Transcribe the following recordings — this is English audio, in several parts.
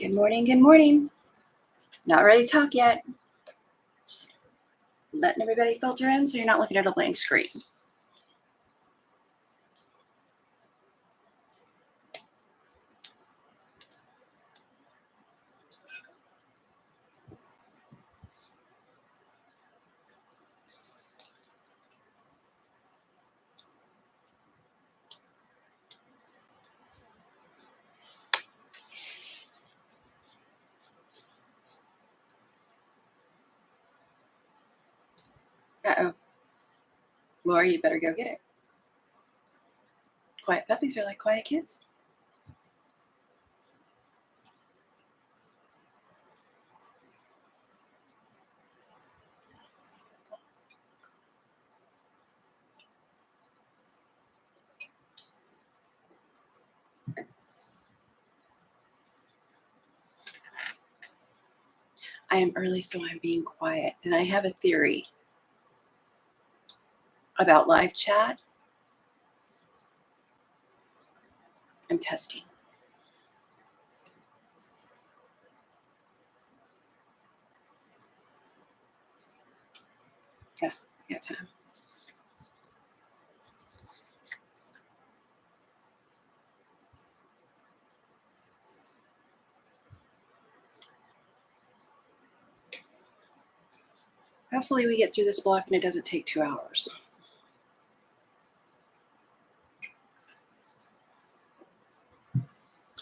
Good morning, good morning. Not ready to talk yet. Just letting everybody filter in so you're not looking at a blank screen. Uh-oh. Laura, you better go get it. Quiet puppies are like quiet kids. I am early, so I'm being quiet. And I have a theory about live chat. I'm testing. Yeah, I got time. Hopefully we get through this block and it doesn't take 2 hours.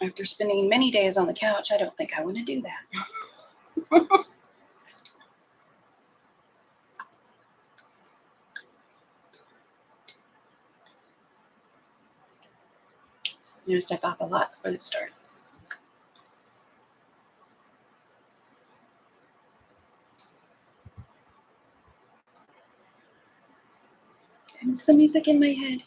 After spending many days on the couch, I don't think I want to do that. I'm going to step off a lot before this starts. And it's the music in my head.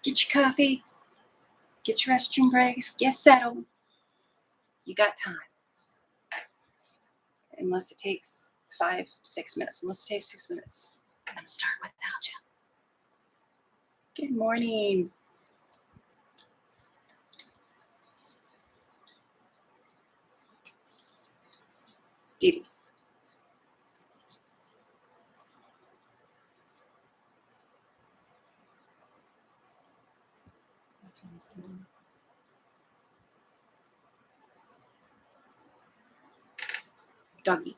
Get your coffee, get your restroom breaks, get settled. You got time. Unless it takes 5-6 minutes. Unless it takes 6 minutes. I'm going to start without you. Good morning. Dee. Doggy.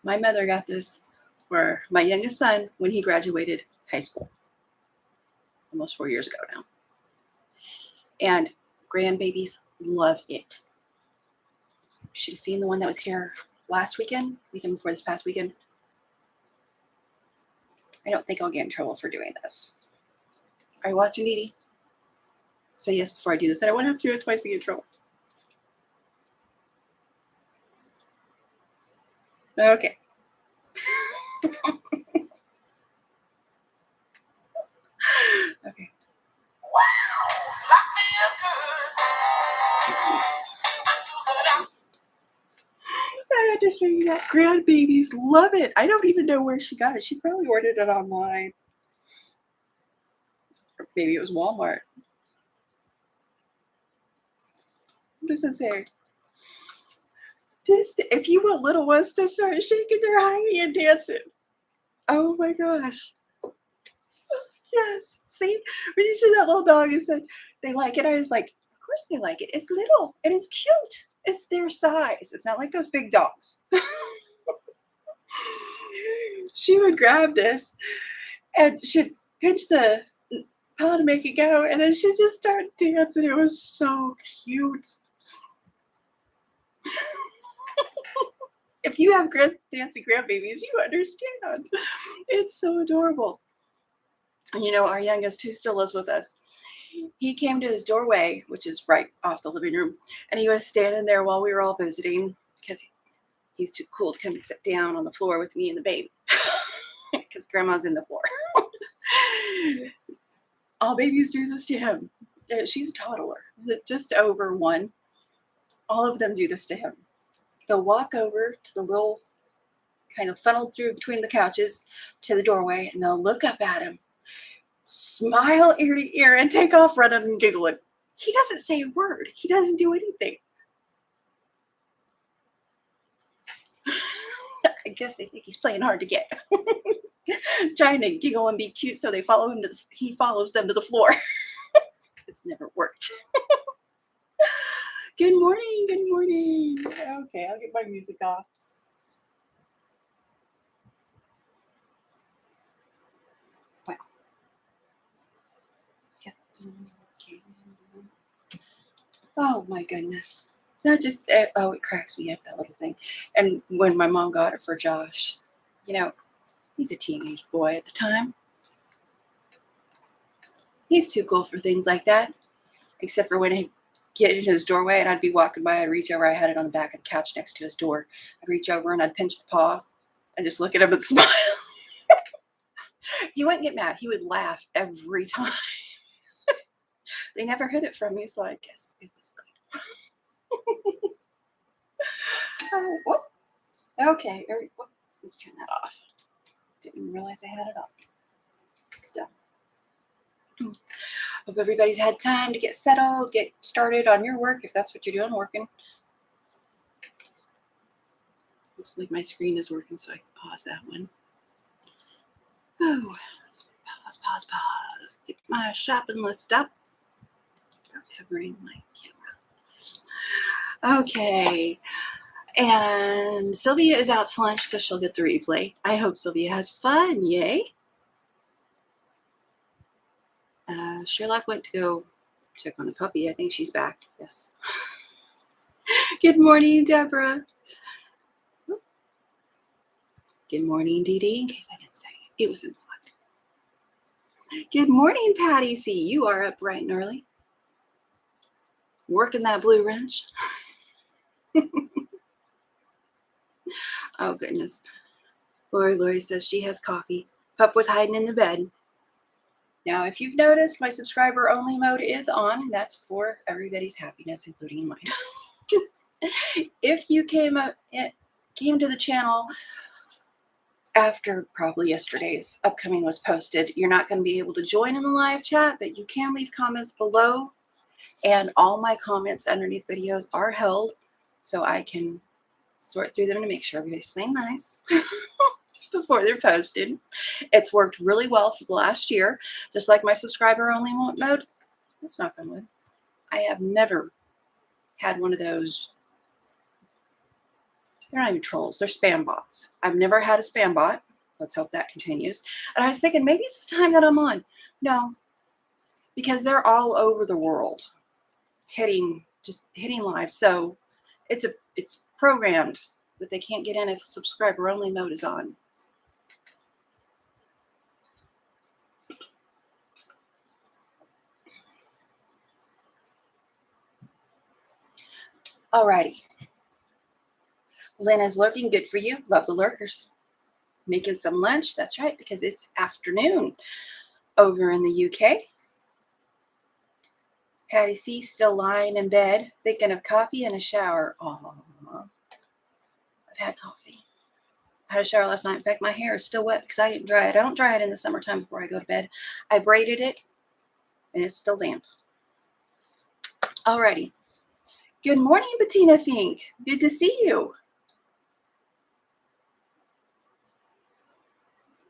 My mother got this for my youngest son when he graduated high school. Almost 4 years ago now. And grandbabies love it. Should have seen the one that was here last weekend before this past weekend. I don't think I'll get in trouble for doing this. Are you watching, Dee? Say yes before I do this. I don't want to have to do it twice to get in trouble. Okay. Okay. Wow, that feels good. I had to show you that. Grandbabies love it. I don't even know where she got it. She probably ordered it online. Or maybe it was Walmart. What does it say? If you want little ones to start shaking their hiney and dancing. Oh my gosh. Yes. See, when you showed that little dog and said they like it, I was like, of course they like it. It's little and it's cute. It's their size. It's not like those big dogs. She would grab this and she'd pinch the paw to make it go, and then she just started dancing. It was so cute. If you have dancing grandbabies, you understand. It's so adorable. And you know, our youngest, who still lives with us, he came to his doorway, which is right off the living room, and he was standing there while we were all visiting because he's too cool to come and sit down on the floor with me and the baby because grandma's in the floor. All babies do this to him. She's a toddler, just over 1. All of them do this to him. They'll walk over to the little kind of funneled through between the couches to the doorway, and they'll look up at him, smile ear to ear, and take off running and giggling. He doesn't say a word. He doesn't do anything. I guess they think he's playing hard to get. Trying to giggle and be cute, so they follow him he follows them to the floor. It's never worked. Good morning, good morning. Okay, I'll get my music off. Wow. Oh my goodness. That just, it cracks me up, that little thing. And when my mom got it for Josh, you know, he's a teenage boy at the time. He's too cool for things like that, except for when he'd get in his doorway and I'd be walking by, I'd reach over, I had it on the back of the couch next to his door. I'd reach over and I'd pinch the paw and just look at him and smile. He wouldn't get mad. He would laugh every time. They never hid it from me, so I guess it was good. Oh, okay, let's turn that off. Didn't even realize I had it on. It's done. Hope everybody's had time to get settled, get started on your work, if that's what you're doing, working. Looks like my screen is working, so I can pause that one. Oh, pause. Get my shopping list up. Without covering my camera. Okay. And Sylvia is out to lunch, so she'll get the replay. I hope Sylvia has fun. Yay. Sherlock went to go check on the puppy. I think she's back. Yes. Good morning, Deborah. Good morning, Dee Dee, in case I didn't say it. It was in flight. Good morning, Patty C. You are up bright and early. Working that blue wrench. Oh, goodness. Lori says she has coffee. Pup was hiding in the bed. Now, if you've noticed, my subscriber only mode is on, and that's for everybody's happiness, including mine. If you came to the channel after probably yesterday's upcoming was posted, you're not going to be able to join in the live chat, but you can leave comments below, and all my comments underneath videos are held, so I can sort through them to make sure everybody's playing nice before they're posted. It's worked really well for the last year, just like my subscriber only mode. Let's knock on wood. I have never had one of those. They're not even trolls. They're spam bots. I've never had a spam bot. Let's hope that continues. And I was thinking maybe it's the time that I'm on. No, because they're all over the world hitting live. So it's programmed that they can't get in if subscriber only mode is on. Alrighty. Lynn is lurking. Good for you. Love the lurkers. Making some lunch. That's right, because it's afternoon over in the UK. Patty C still lying in bed, thinking of coffee and a shower. Oh, I've had coffee. I had a shower last night. In fact, my hair is still wet because I didn't dry it. I don't dry it in the summertime before I go to bed. I braided it, and it's still damp. Alrighty. Good morning, Bettina Fink. Good to see you.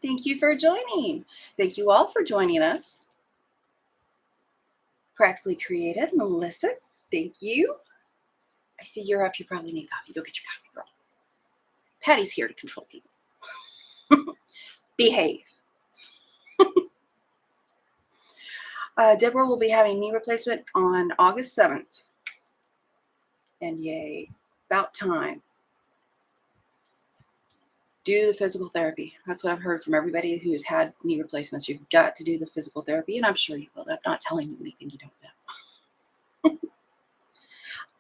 Thank you for joining. Thank you all for joining us. Practically Created, Melissa, thank you. I see you're up. You probably need coffee. Go get your coffee, girl. Patty's here to control people. Behave. Deborah will be having knee replacement on August 7th. And yay, about time. Do the physical therapy. That's what I've heard from everybody who's had knee replacements. You've got to do the physical therapy, and I'm sure you will. I'm not telling you anything you don't know.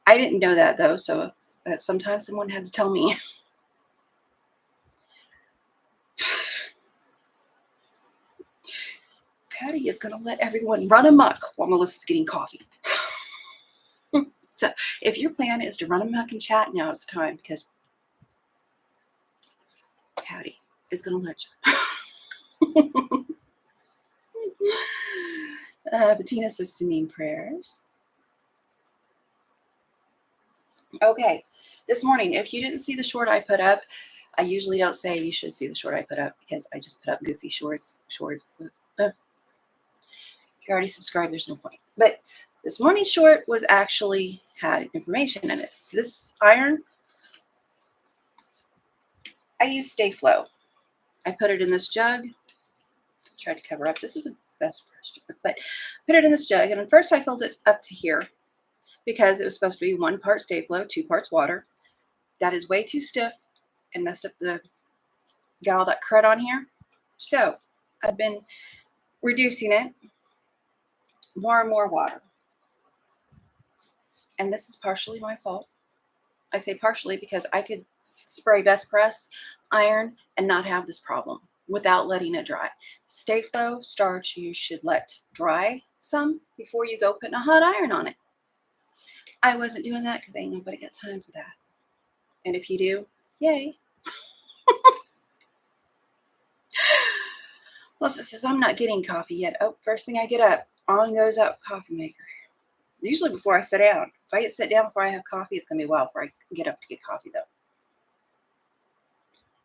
I didn't know that, though, so sometimes someone had to tell me. Patty is going to let everyone run amok while Melissa's getting coffee. So if your plan is to run amok and chat, now is the time, because Patty is going to let you. Bettina says sending prayers. Okay, this morning, if you didn't see the short I put up, I usually don't say you should see the short I put up because I just put up goofy shorts. If you already subscribed, there's no point. But this morning's short was actually had information in it. This iron, I use Stay Flow. I put it in this jug. Tried to cover up. This is a best press jug, but put it in this jug. And at first I filled it up to here because it was supposed to be 1 part Stay Flow, 2 parts water. That is way too stiff and messed up got all that crud on here. So I've been reducing it, more and more water. And this is partially my fault. I say partially because I could spray Best Press iron and not have this problem without letting it dry. Stay Flow starch you should let dry some before you go putting a hot iron on it. I wasn't doing that because ain't nobody got time for that. And if you do, yay. Melissa says, I'm not getting coffee yet. Oh, first thing I get up, on goes out coffee maker. Usually before I sit down. If I get sit down before I have coffee, it's going to be a while before I get up to get coffee, though.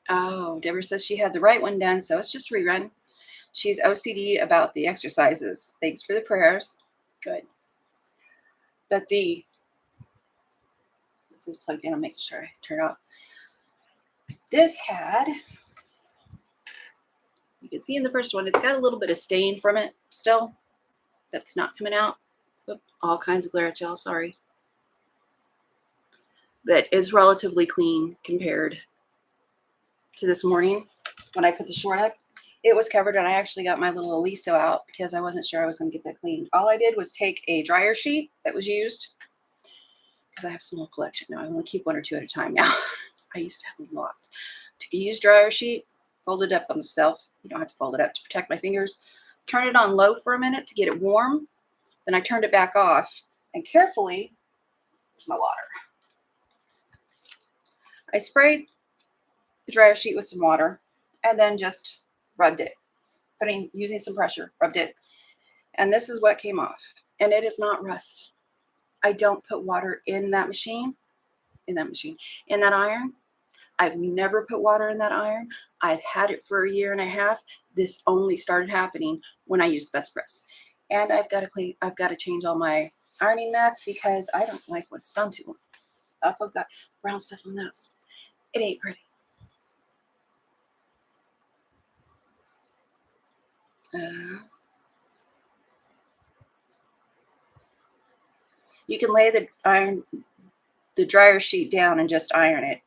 Oh, Deborah says she had the right one done, so it's just a rerun. She's OCD about the exercises. Thanks for the prayers. Good. But this is plugged in. I'll make sure I turn it off. This had, you can see in the first one, it's got a little bit of stain from it still. That's not coming out. Oop, all kinds of glare at y'all, sorry. But it's relatively clean compared to this morning when I put the short up. It was covered, and I actually got my little Aliso out because I wasn't sure I was going to get that cleaned. All I did was take a dryer sheet that was used, because I have a small collection now. I only keep 1 or 2 at a time now. I used to have a lot. Took a used dryer sheet, fold it up on the shelf. You don't have to fold it up to protect my fingers. Turn it on low for a minute to get it warm. Then I turned it back off, and carefully, there's my water. I sprayed the dryer sheet with some water and then just rubbed it, using some pressure, rubbed it. And this is what came off. And it is not rust. I don't put water in that iron. I've never put water in that iron. I've had it for 1.5 years. This only started happening when I used Best Press. And I've got to change all my ironing mats because I don't like what's done to them. Also got brown stuff on those. It ain't pretty. You can lay the dryer sheet down and just iron it.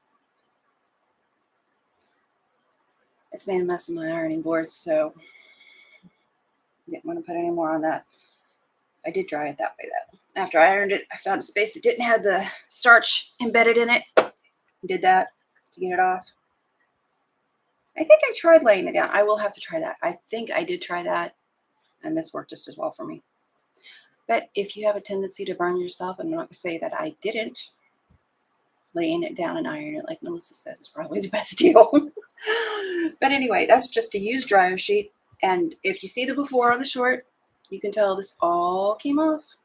It's made a mess of my ironing board, so I didn't want to put any more on that. I did dry it that way, though. After I ironed it, I found a space that didn't have the starch embedded in it. Did that to get it off. I think I tried laying it down. I will have to try that. I think I did try that, and this worked just as well for me. But if you have a tendency to burn yourself, and I'm not going to say that I didn't, laying it down and iron it, like Melissa says, is probably the best deal. But anyway, that's just a used dryer sheet. And if you see the before on the short, you can tell this all came off.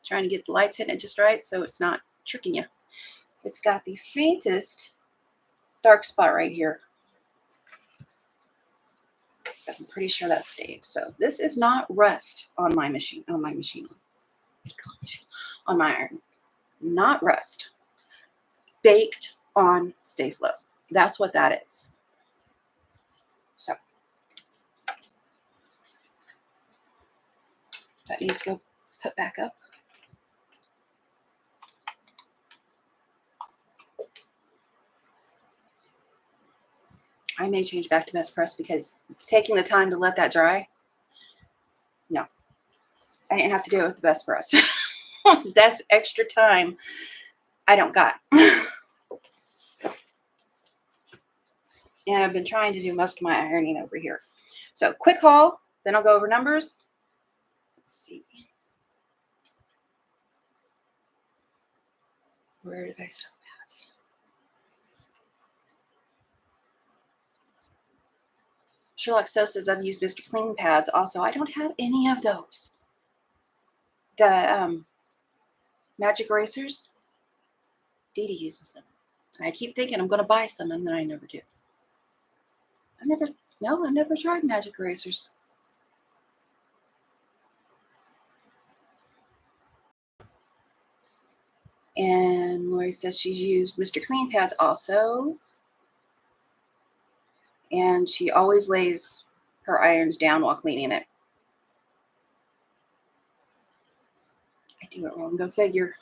Trying to get the lights hitting it just right so it's not tricking you. It's got the faintest dark spot right here. But I'm pretty sure that stayed. So this is not rust on my machine. On my iron. Not rust. Baked on Stay Flow. That's what that is. So That needs to go put back up. I may change back to best press because taking the time to let that dry, no. I didn't have to do it with the best press. That's extra time I don't got. And I've been trying to do most of my ironing over here. So quick haul, then I'll go over numbers. Let's see. Where did I start at? Sherlock So says I've used Mr. Clean pads also. I don't have any of those. The magic erasers, Dee Dee uses them. I keep thinking I'm going to buy some, and then I never do. I've never tried magic erasers. And Lori says she's used Mr. Clean pads also. And she always lays her irons down while cleaning it. I do it wrong, go figure.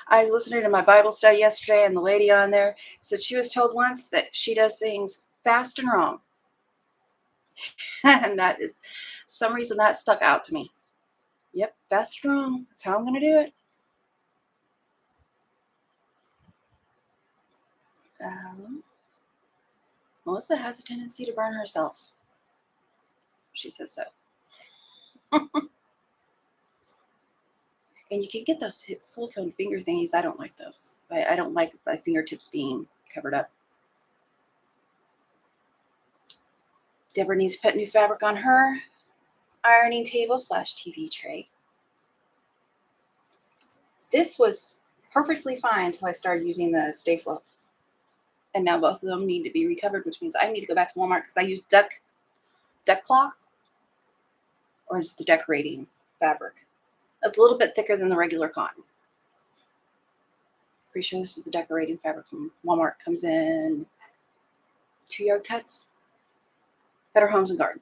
I was listening to my Bible study yesterday, and the lady on there said she was told once that she does things fast and wrong. And that, for some reason, that stuck out to me. Yep, fast and wrong. That's how I'm going to do it. Melissa has a tendency to burn herself. She says so. And you can get those silicone finger thingies. I don't like those. I don't like my fingertips being covered up. Deborah needs to put new fabric on her ironing table / TV tray. This was perfectly fine until I started using the Stay Float. And now both of them need to be recovered, which means I need to go back to Walmart because I use duck cloth. Or is the decorating fabric? It's a little bit thicker than the regular cotton. Pretty sure this is the decorating fabric from Walmart. Comes in 2-yard cuts. Better Homes and Garden.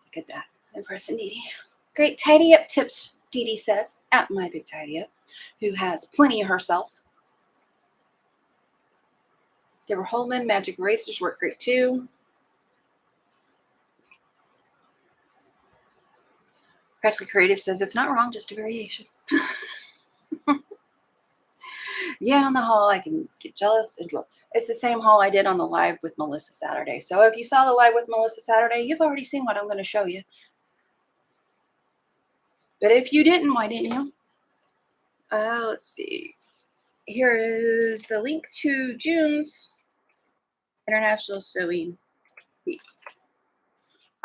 Look at that. Impressive, Dee Dee. Great tidy up tips, Dee Dee says, at My Big Tidy Up, who has plenty of herself. Deborah Holman, magic erasers work great too. Practically Creative says it's not wrong, just a variation. Yeah, on the haul, I can get jealous and drool. It's the same haul I did on the live with Melissa Saturday. So if you saw the live with Melissa Saturday, you've already seen what I'm going to show you. But if you didn't, why didn't you? Let's see. Here is the link to June's International Sewing Week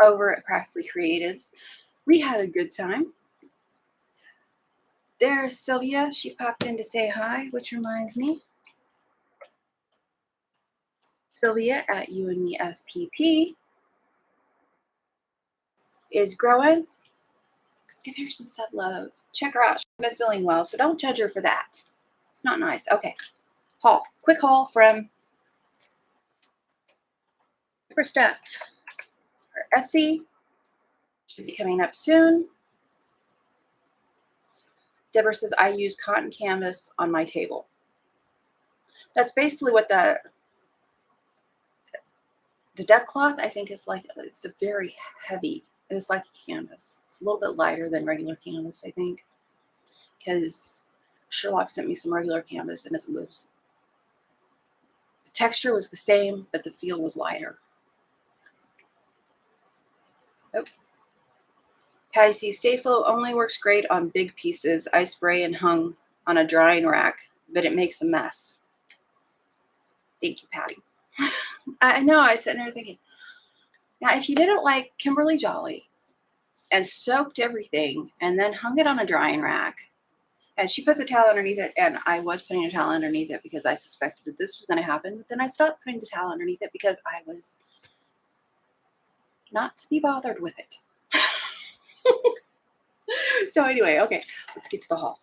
over at Practically Creatives. We had a good time. There's Sylvia. She popped in to say hi, which reminds me. Sylvia at You and Me FPP is growing. Give her some sub love. Check her out. She's been feeling well, so don't judge her for that. It's not nice. Okay. Haul. Quick haul from her stuff. Her Etsy should be coming up soon. Deborah says, I use cotton canvas on my table. That's basically what the duck cloth, I think, is like. It's a very heavy. It's like a canvas. It's a little bit lighter than regular canvas, I think, because Sherlock sent me some regular canvas and it moves. The texture was the same, but the feel was lighter. Oh. Patty C. Stay Flow only works great on big pieces. I spray and hung on a drying rack, but it makes a mess. Thank you, Patty. I know, I was sitting there thinking, now if you did it like Kimberly Jolly and soaked everything and then hung it on a drying rack, and she puts a towel underneath it, and I was putting a towel underneath it because I suspected that this was going to happen, but then I stopped putting the towel underneath it because I was not to be bothered with it. So anyway, okay, let's get to the haul.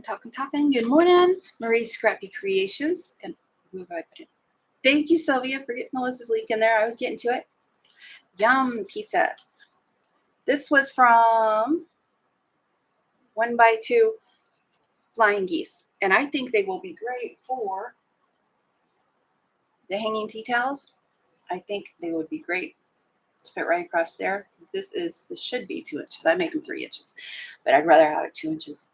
Talking. Good morning, Marie's Scrappy Creations. And who have I put in? Thank you, Sylvia, for getting Melissa's link in there. I was getting to it. Yum pizza. This was from 1x2 Flying Geese. And I think they will be great for the hanging tea towels. I think they would be great to put right across there. This should be 2 inches. I make them 3 inches, but I'd rather have it 2 inches.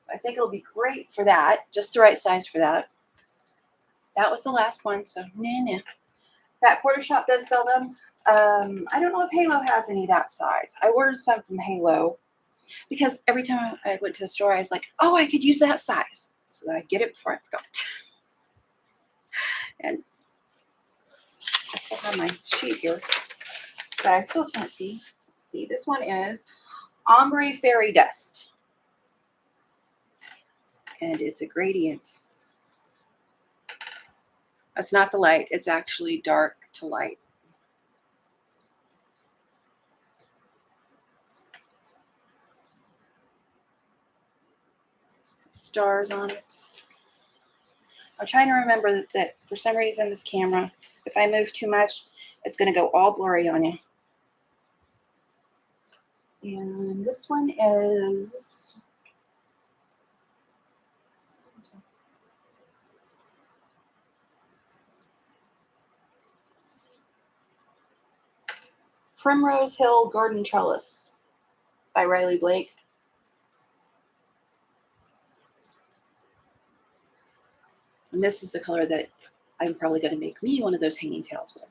So I think it'll be great for that. Just the right size for that. That was the last one. So nah. That Quarter Shop does sell them. I don't know if Halo has any that size. I ordered some from Halo because every time I went to the store, I was like, oh, I could use that size. So I get it before I forgot. And I still have my sheet here, but I still can't see. Let's see. This one is Ombre Fairy Dust. And it's a gradient. It's not the light. It's actually dark to light. Stars on it. I'm trying to remember that for some reason this camera, if I move too much, it's going to go all blurry on you. And this one is Primrose Hill Garden Trellis by Riley Blake. And this is the color that I'm probably going to make me one of those hanging tails with.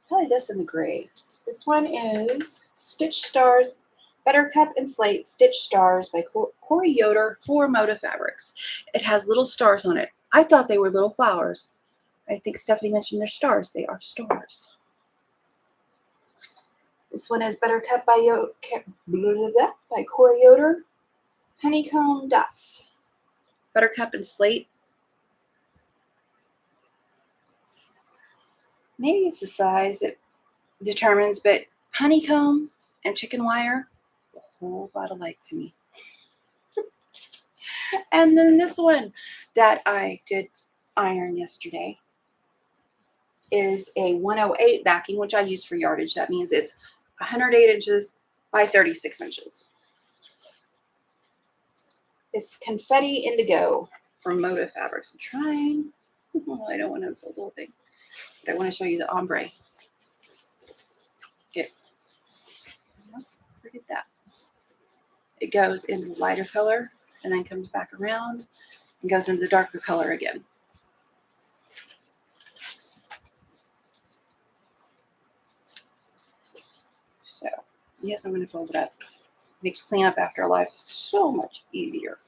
Probably this in the gray. This one is Stitch Stars, Buttercup and Slate Stitch Stars by Corey Yoder for Moda Fabrics. It has little stars on it. I thought they were little flowers. I think Stephanie mentioned they're stars. They are stars. This one is Buttercup by Corey Yoder. Honeycomb Dots. Buttercup and Slate. Maybe it's the size that determines, but honeycomb and chicken wire, a whole lot alike to me. And then this one that I did iron yesterday is a 108 backing, which I use for yardage. That means it's 108 inches by 36 inches. It's Confetti Indigo from Moda Fabrics. I'm trying. Oh, I don't want to put the whole thing, but I want to show you the ombre. Forget that. It goes into the lighter color and then comes back around and goes into the darker color again. So, yes, I'm going to fold it up. Makes cleanup after life so much easier.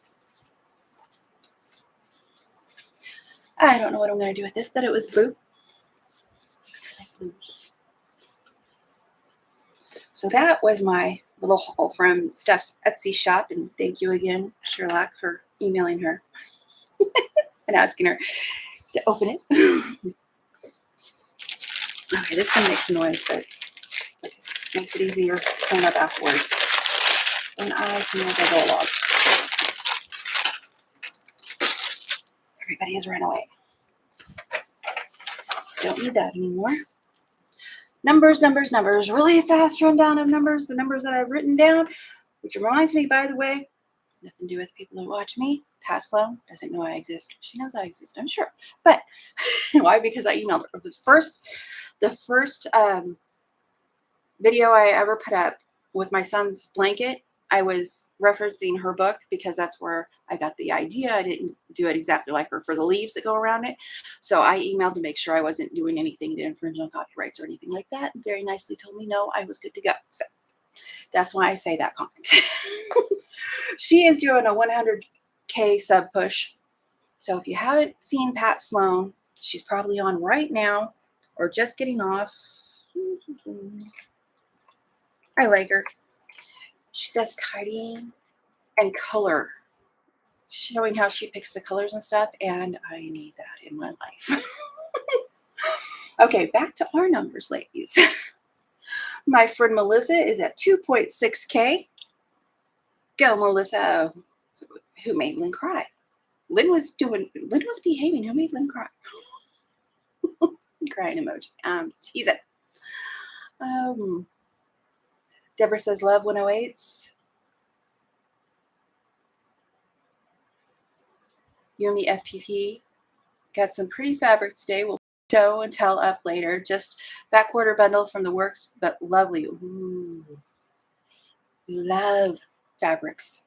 I don't know what I'm going to do with this, but it was blue. I like blues. So that was my little haul from Steph's Etsy shop. And thank you again, Sherlock, for emailing her and asking her to open it. Okay, this one makes noise, but it makes it easier to clean up afterwards. And I can move the roll log. Everybody has run away. Don't need that anymore. Numbers. Really fast rundown of numbers. The numbers that I've written down, which reminds me, by the way, nothing to do with people who watch me. Pat Sloan doesn't know I exist. She knows I exist, I'm sure. But why? Because I emailed her. The first video I ever put up with my son's blanket, I was referencing her book because that's where I got the idea. I didn't do it exactly like her for the leaves that go around it. So I emailed to make sure I wasn't doing anything to infringe on copyrights or anything like that. And very nicely told me, no, I was good to go. So that's why I say that comment. She is doing a 100K sub push. So if you haven't seen Pat Sloan, she's probably on right now or just getting off. I like her. She does kiting and color, showing how she picks the colors and stuff, and I need that in my life. Okay, back to our numbers, ladies. My friend Melissa is at 2.6K. Go, Melissa. Who made Lynn cry? Lynn was behaving. Who made Lynn cry? Crying emoji. Tease it. Deborah says, love 108s. You and me FPP. Got some pretty fabric today. We'll show and tell up later. Just back quarter bundle from the works, but lovely. Ooh. Love fabrics.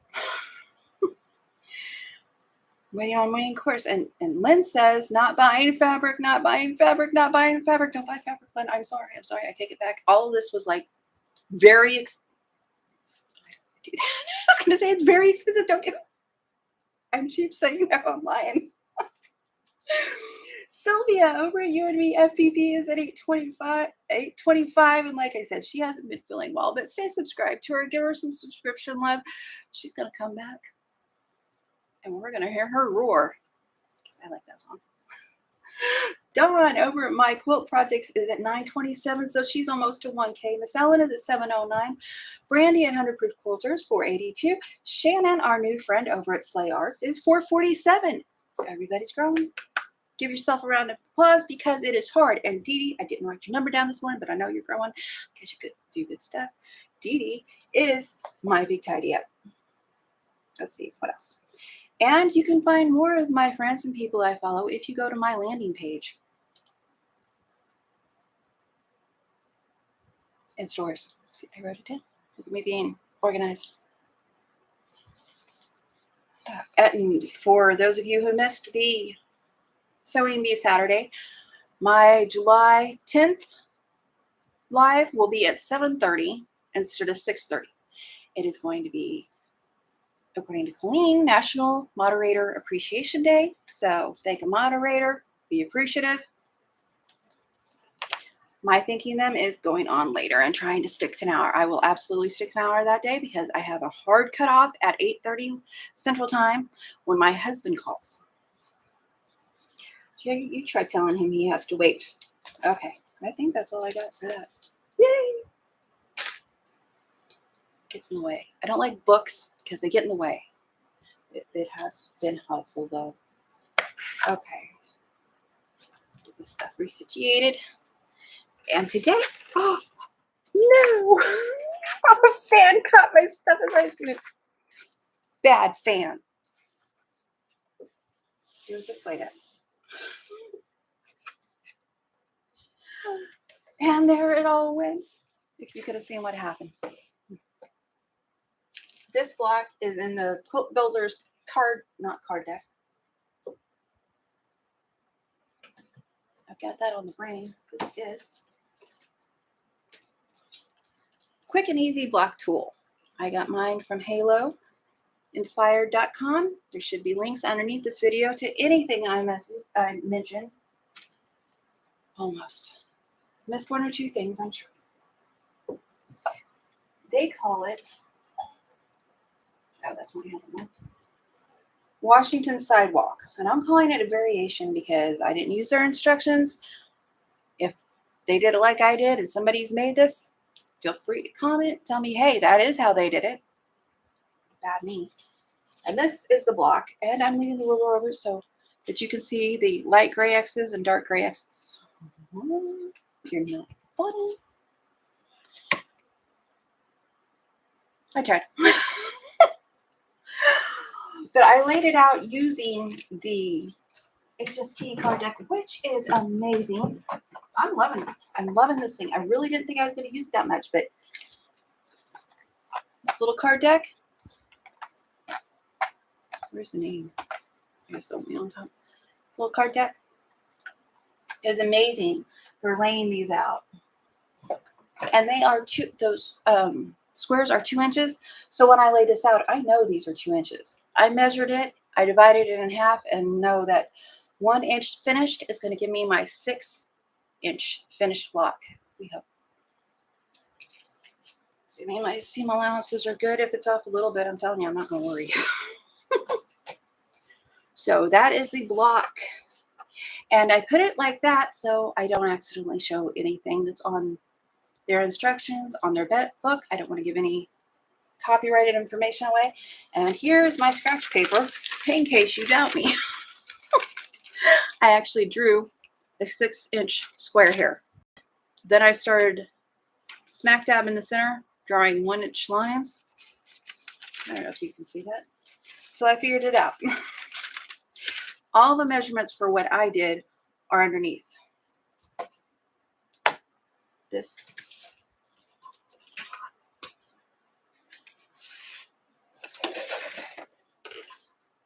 Waiting on main course. And Lynn says, not buying fabric, not buying fabric, not buying fabric. Don't buy fabric, Lynn. I'm sorry. I take it back. All of this was like very I was going to say it's very expensive. Don't do it. I'm cheap saying that online. Sylvia over at You and Me FPP is at 825, and like I said, she hasn't been feeling well, but stay subscribed to her. Give her some subscription love. She's going to come back, and we're going to hear her roar, because I like that song. Dawn over at My Quilt Projects is at 927, so she's almost to 1K. Miss Ellen is at 709. Brandy at 100 Proof Quilters, 482. Shannon, our new friend over at Slay Arts, is 447. Everybody's growing. Give yourself a round of applause because it is hard. And Dee Dee, I didn't write your number down this morning, but I know you're growing because you could do good stuff. Dee Dee is my big tidy up. Let's see, what else? And you can find more of my friends and people I follow if you go to my landing page. In stores. See, I wrote it down. Look at me being organized. And for those of you who missed the Sewing Bee Saturday, my July 10th live will be at 7:30 instead of 6:30. It is going to be, according to Coleen, National Moderator Appreciation Day. So thank a moderator, be appreciative. My thanking them is going on later and trying to stick to an hour. I will absolutely stick to an hour that day because I have a hard cutoff at 8:30 Central Time when my husband calls. You try telling him he has to wait. Okay, I think that's all I got for that. Yay! Gets in the way. I don't like books because they get in the way. It has been helpful though. Okay. Get this stuff resituated. And today, oh no! A fan caught my stuff in my screen. Bad fan. Do it this way then. And there it all went. If you could have seen what happened. This block is in the Quilt Builder's not card deck. I've got that on the brain. This is quick and easy block tool. I got mine from haloinspired.com. There should be links underneath this video to anything I mentioned. Almost. Missed one or two things, I'm sure. They call it, oh, that's what I have in Washington Sidewalk. And I'm calling it a variation because I didn't use their instructions. If they did it like I did and somebody's made this, feel free to comment. Tell me, hey, that is how they did it. Bad me. And this is the block. And I'm leaving the ruler over so that you can see the light gray X's and dark gray X's. You're not funny. I tried. But I laid it out using the HST card deck, which is amazing. I'm loving it. I'm loving this thing. I really didn't think I was going to use it that much, but this little card deck. Where's the name? I guess only on top. This little card deck is amazing for laying these out. And they are those squares are 2 inches. So when I lay this out, I know these are 2 inches. I measured it, I divided it in half, and know that 1 inch finished is going to give me my 6-inch finished block. We hope. So my seam allowances are good. If it's off a little bit, I'm telling you, I'm not going to worry. So that is the block. And I put it like that so I don't accidentally show anything that's on their instructions, on their book. I don't want to give any copyrighted information away. And here's my scratch paper in case you doubt me, I actually drew a 6-inch square here. Then I started smack dab in the center, drawing 1-inch lines. I don't know if you can see that. So I figured it out. All the measurements for what I did are underneath. This.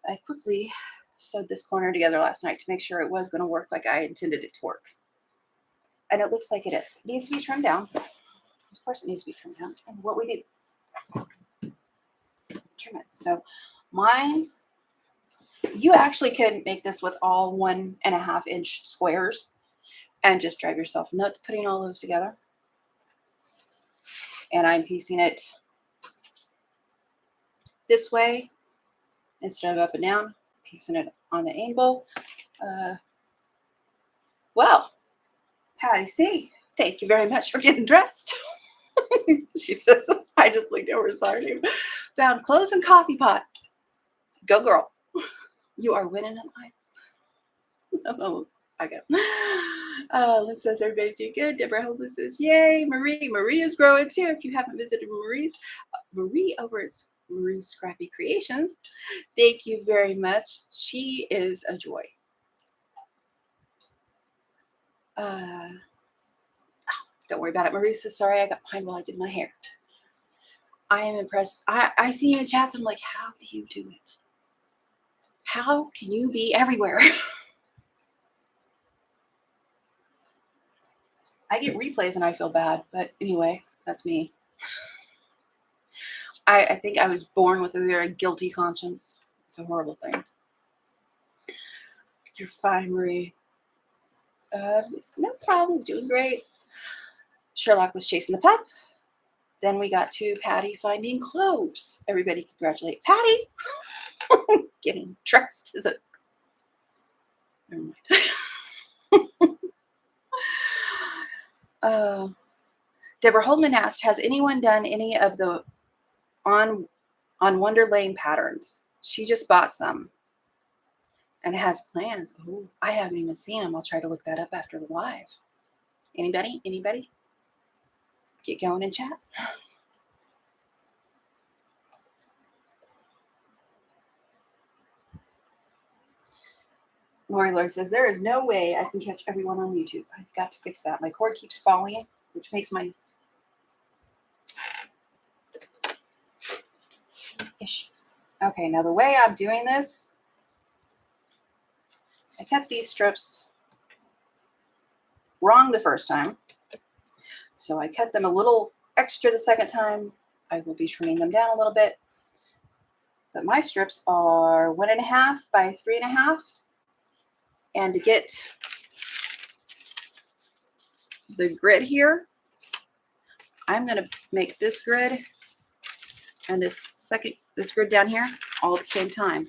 I quickly sewed this corner together last night to make sure it was going to work like I intended it to work. And it looks like it is. It needs to be trimmed down. Of course it needs to be trimmed down. It's kind of what we do. Trim it. So mine, you actually could make this with all 1.5-inch squares and just drive yourself nuts putting all those together. And I'm piecing it this way instead of up and down, piecing it on the angle. Well, Patty C, thank you very much for getting dressed. She says, I just looked over, sorry. Found clothes and coffee pot. Go girl. You are winning in life. Oh, I go. Liz says everybody's doing good. Deborah Hope says, yay. Marie is growing too. If you haven't visited Marie over at Marie's Scrappy Creations, thank you very much. She is a joy. Don't worry about it. Marie says, sorry, I got behind while I did my hair. I am impressed. I see you in chats. I'm like, how do you do it? How can you be everywhere? I get replays and I feel bad, but anyway, that's me. I think I was born with a very guilty conscience. It's a horrible thing. You're fine, Marie. No problem. Doing great. Sherlock was chasing the pup. Then we got to Patty finding clothes. Everybody congratulate Patty. Getting dressed is a... Never mind. Deborah Holdman asked, has anyone done any of the on Wonder Lane patterns? She just bought some and has plans. Oh, I haven't even seen them. I'll try to look that up after the live. Anybody? Anybody? Get going in chat. Lori says, there is no way I can catch everyone on YouTube. I've got to fix that. My cord keeps falling, which makes my issues. Okay, now the way I'm doing this, I cut these strips wrong the first time. So I cut them a little extra the second time. I will be trimming them down a little bit. But my strips are 1.5 by 3.5. And to get the grid here, I'm going to make this grid and this grid down here all at the same time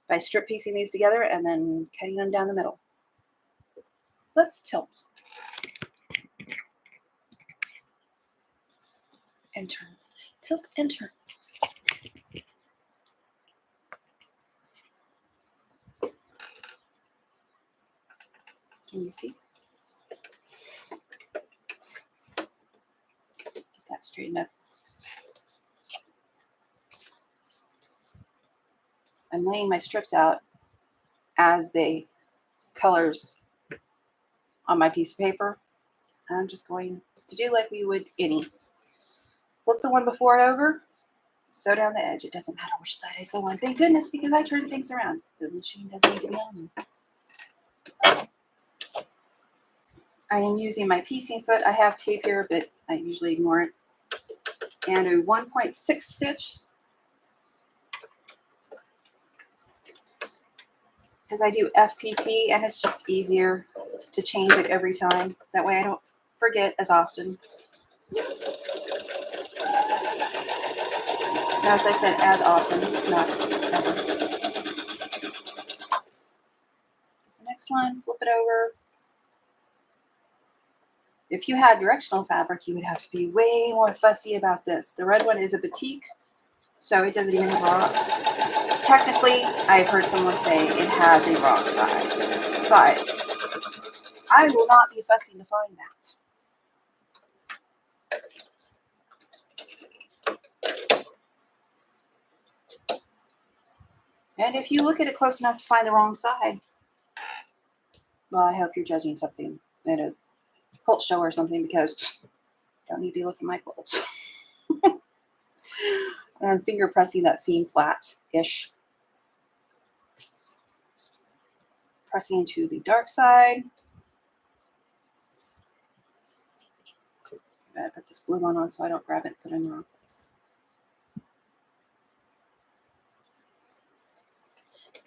by strip piecing these together and then cutting them down the middle. Let's tilt and turn. Tilt and turn. Can you see? Get that straightened up. I'm laying my strips out as the colors on my piece of paper. I'm just going to do like we would any. Flip the one before it over, sew down the edge. It doesn't matter which side I sew on. Thank goodness, because I turn things around. The machine doesn't need to be on. I am using my piecing foot. I have tape here, but I usually ignore it. And a 1.6 stitch. Because I do FPP and it's just easier to change it every time. That way I don't forget as often. As I said, as often, not ever. The next one, flip it over. If you had directional fabric, you would have to be way more fussy about this. The red one is a batik, so it doesn't even drop. Technically, I've heard someone say it has a wrong side. I will not be fussing to find that. And if you look at it close enough to find the wrong side, well, I hope you're judging something at a quilt show or something, because you don't need to be looking at my quilts. And I'm finger pressing that seam flat-ish. Pressing into the dark side. I'm gonna put this blue one on so I don't grab it and put it in the wrong place.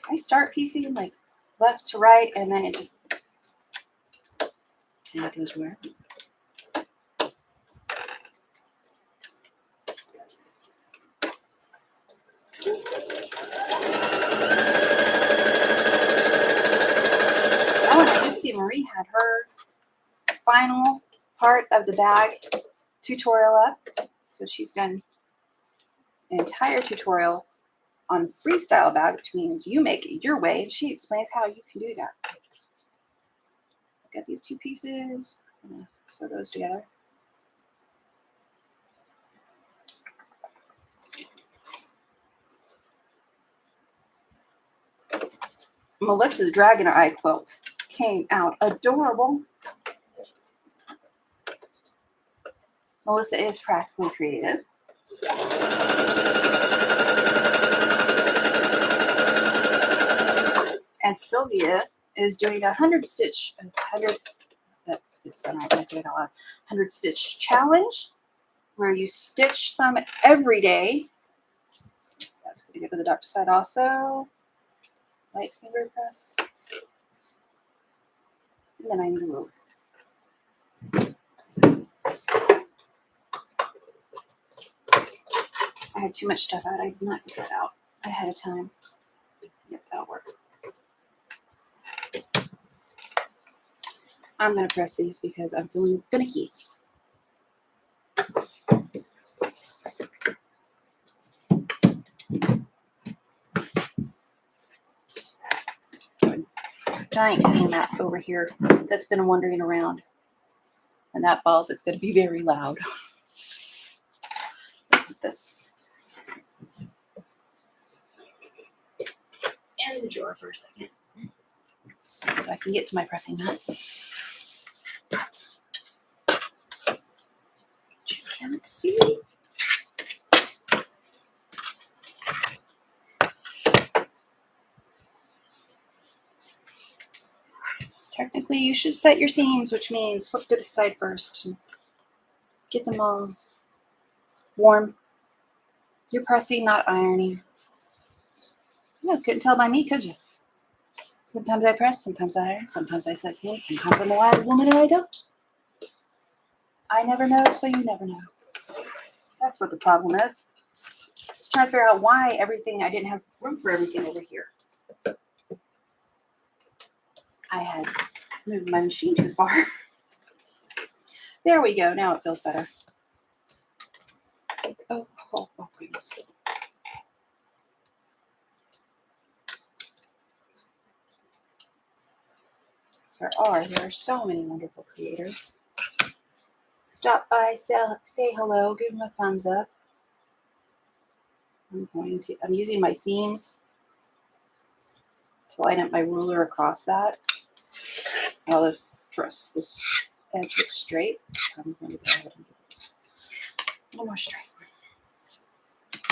I start piecing like left to right, and then it just kind of goes where. Oh, and I did see Marie had her final part of the bag tutorial up. So she's done an entire tutorial on freestyle bag, which means you make it your way, and she explains how you can do that. I've got these two pieces. I'm gonna sew those together. Melissa's Dragon Eye quilt came out adorable. Melissa is practically creative. And Sylvia is doing a 100 stitch challenge, where you stitch some every day. That's going to go to the dark side also. Light finger press. And then I need a ruler. I had too much stuff out. I did not get that out ahead of time. Yep, that'll work. I'm going to press these because I'm feeling finicky. Giant cutting mat over here that's been wandering around. And that balls, it's going to be very loud. Put this in the drawer for a second, so I can get to my pressing mat. You can't see. Technically, you should set your seams, which means flip to the side first and get them all warm. You're pressing, not ironing. No, couldn't tell by me, could you? Sometimes I press, sometimes I iron, sometimes I set seams, sometimes I'm a wild woman and I don't. I never know, so you never know. That's what the problem is. Just trying to figure out why I didn't have room for everything over here. I had moved my machine too far. There we go. Now it feels better. Oh goodness. There are so many wonderful creators. Stop by, say hello, give them a thumbs up. I'm using my seams to line up my ruler across that. Oh, this edge looks straight. I'm going to go ahead and get it a little more straight.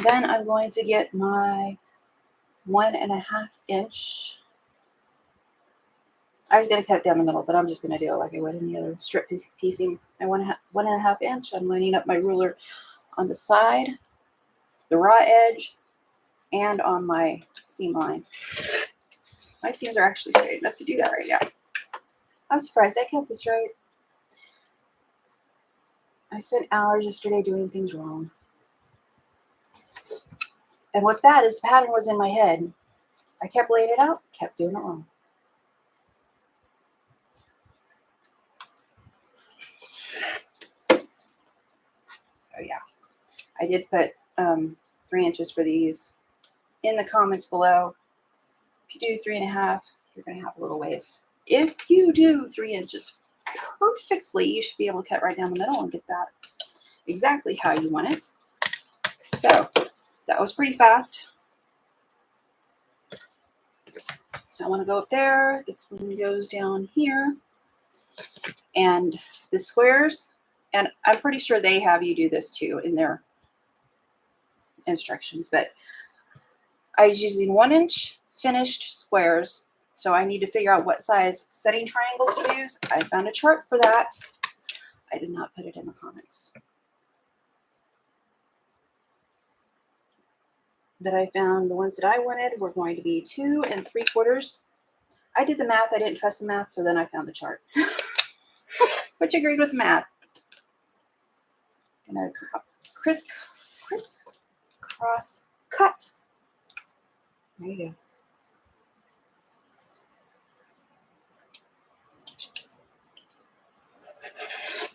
Then I'm going to get my 1.5 inch. I was going to cut it down the middle, but I'm just going to do it like I would any other strip piecing. My 1.5 inch. I'm lining up my ruler on the side, the raw edge, and on my seam line. My seams are actually straight enough to do that right now. I'm surprised I cut this right. I spent hours yesterday doing things wrong. And what's bad is the pattern was in my head. I kept laying it out, kept doing it wrong. So yeah, I did put 3 inches for these in the comments below. If you do 3.5, you're going to have a little waist. If you do 3 inches perfectly, you should be able to cut right down the middle and get that exactly how you want it. So that was pretty fast. I want to go up there. This one goes down here. And the squares, and I'm pretty sure they have you do this too in their instructions, but I was using 1 inch finished squares. So I need to figure out what size setting triangles to use. I found a chart for that. I did not put it in the comments. That I found the ones that I wanted were going to be 2 3/4. I did the math. I didn't trust the math, so then I found the chart, which agreed with the math. Gonna crisscross cut. There you go.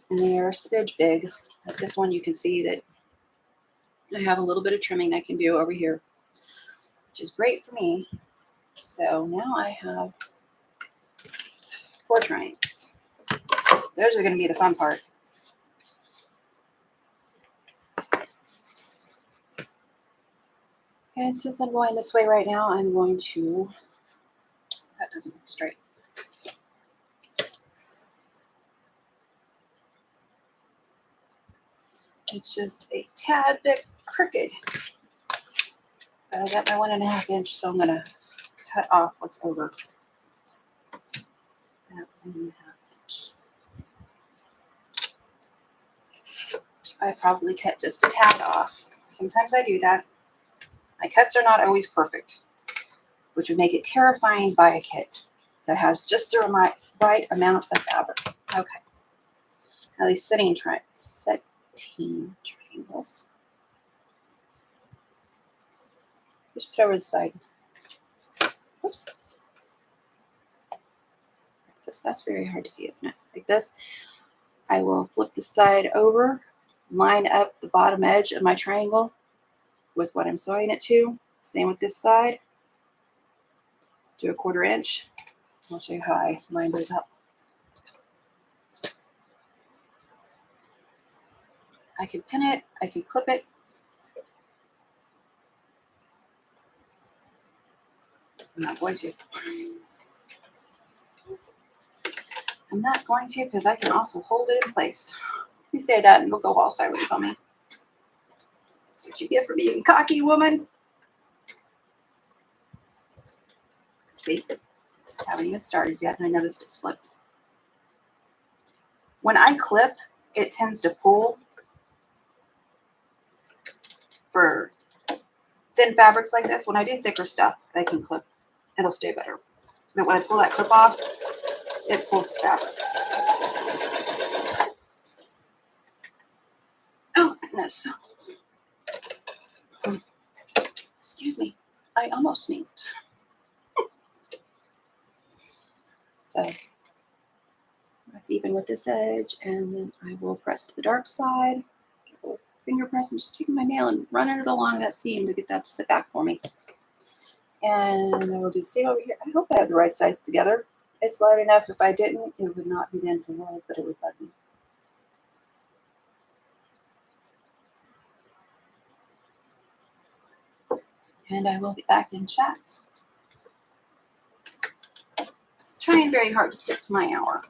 And they are a smidge big. Like this one, you can see that I have a little bit of trimming I can do over here, which is great for me. So now I have 4 triangles. Those are going to be the fun part. And since I'm going this way right now, I'm going to, that doesn't look straight. It's just a tad bit crooked. But I got my 1.5 inch, so I'm going to cut off what's over that 1.5 inch. I probably cut just a tad off. Sometimes I do that. My cuts are not always perfect, which would make it terrifying to buy a kit that has just the right amount of fabric. Okay. Now these setting triangles. Just put over the side. Oops. Like this. That's very hard to see, isn't it? Like this. I will flip the side over, line up the bottom edge of my triangle with what I'm sewing it to. Same with this side. Do a 1/4 inch. I'll show you how I line those up. I could pin it, I could clip it. I'm not going to. I'm not going to because I can also hold it in place. Let me say that and it'll go all sideways on me. That's what you get for being cocky, woman. See, I haven't even started yet and I noticed it slipped. When I clip, it tends to pull. For thin fabrics like this, when I do thicker stuff, I can clip. It'll stay better. But when I pull that clip off, it pulls the fabric. Oh, goodness. Excuse me. I almost sneezed. So that's even with this edge. And then I will press to the dark side. Finger press. I'm just taking my nail and running it along that seam to get that to sit back for me. And I will do the same over here. I hope I have the right sides together. It's light enough. If I didn't, it would not be the end of the world, but it would bug me. And I will be back in chat. Trying very hard to stick to my hour.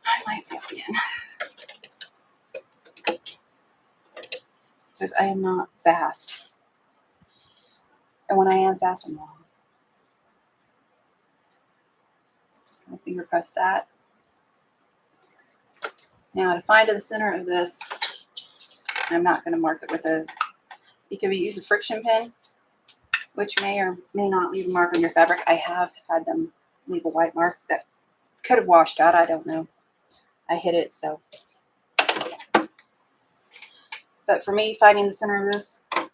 I might fail again. Because I am not fast. And when I am fast, I'm long. Just going to finger press that. Now to find the center of this, I'm not going to mark it with a, you can use a friction pin, which may or may not leave a mark on your fabric. I have had them leave a white mark that could have washed out. I don't know. I hit it, so. But for me, finding the center of this, I'm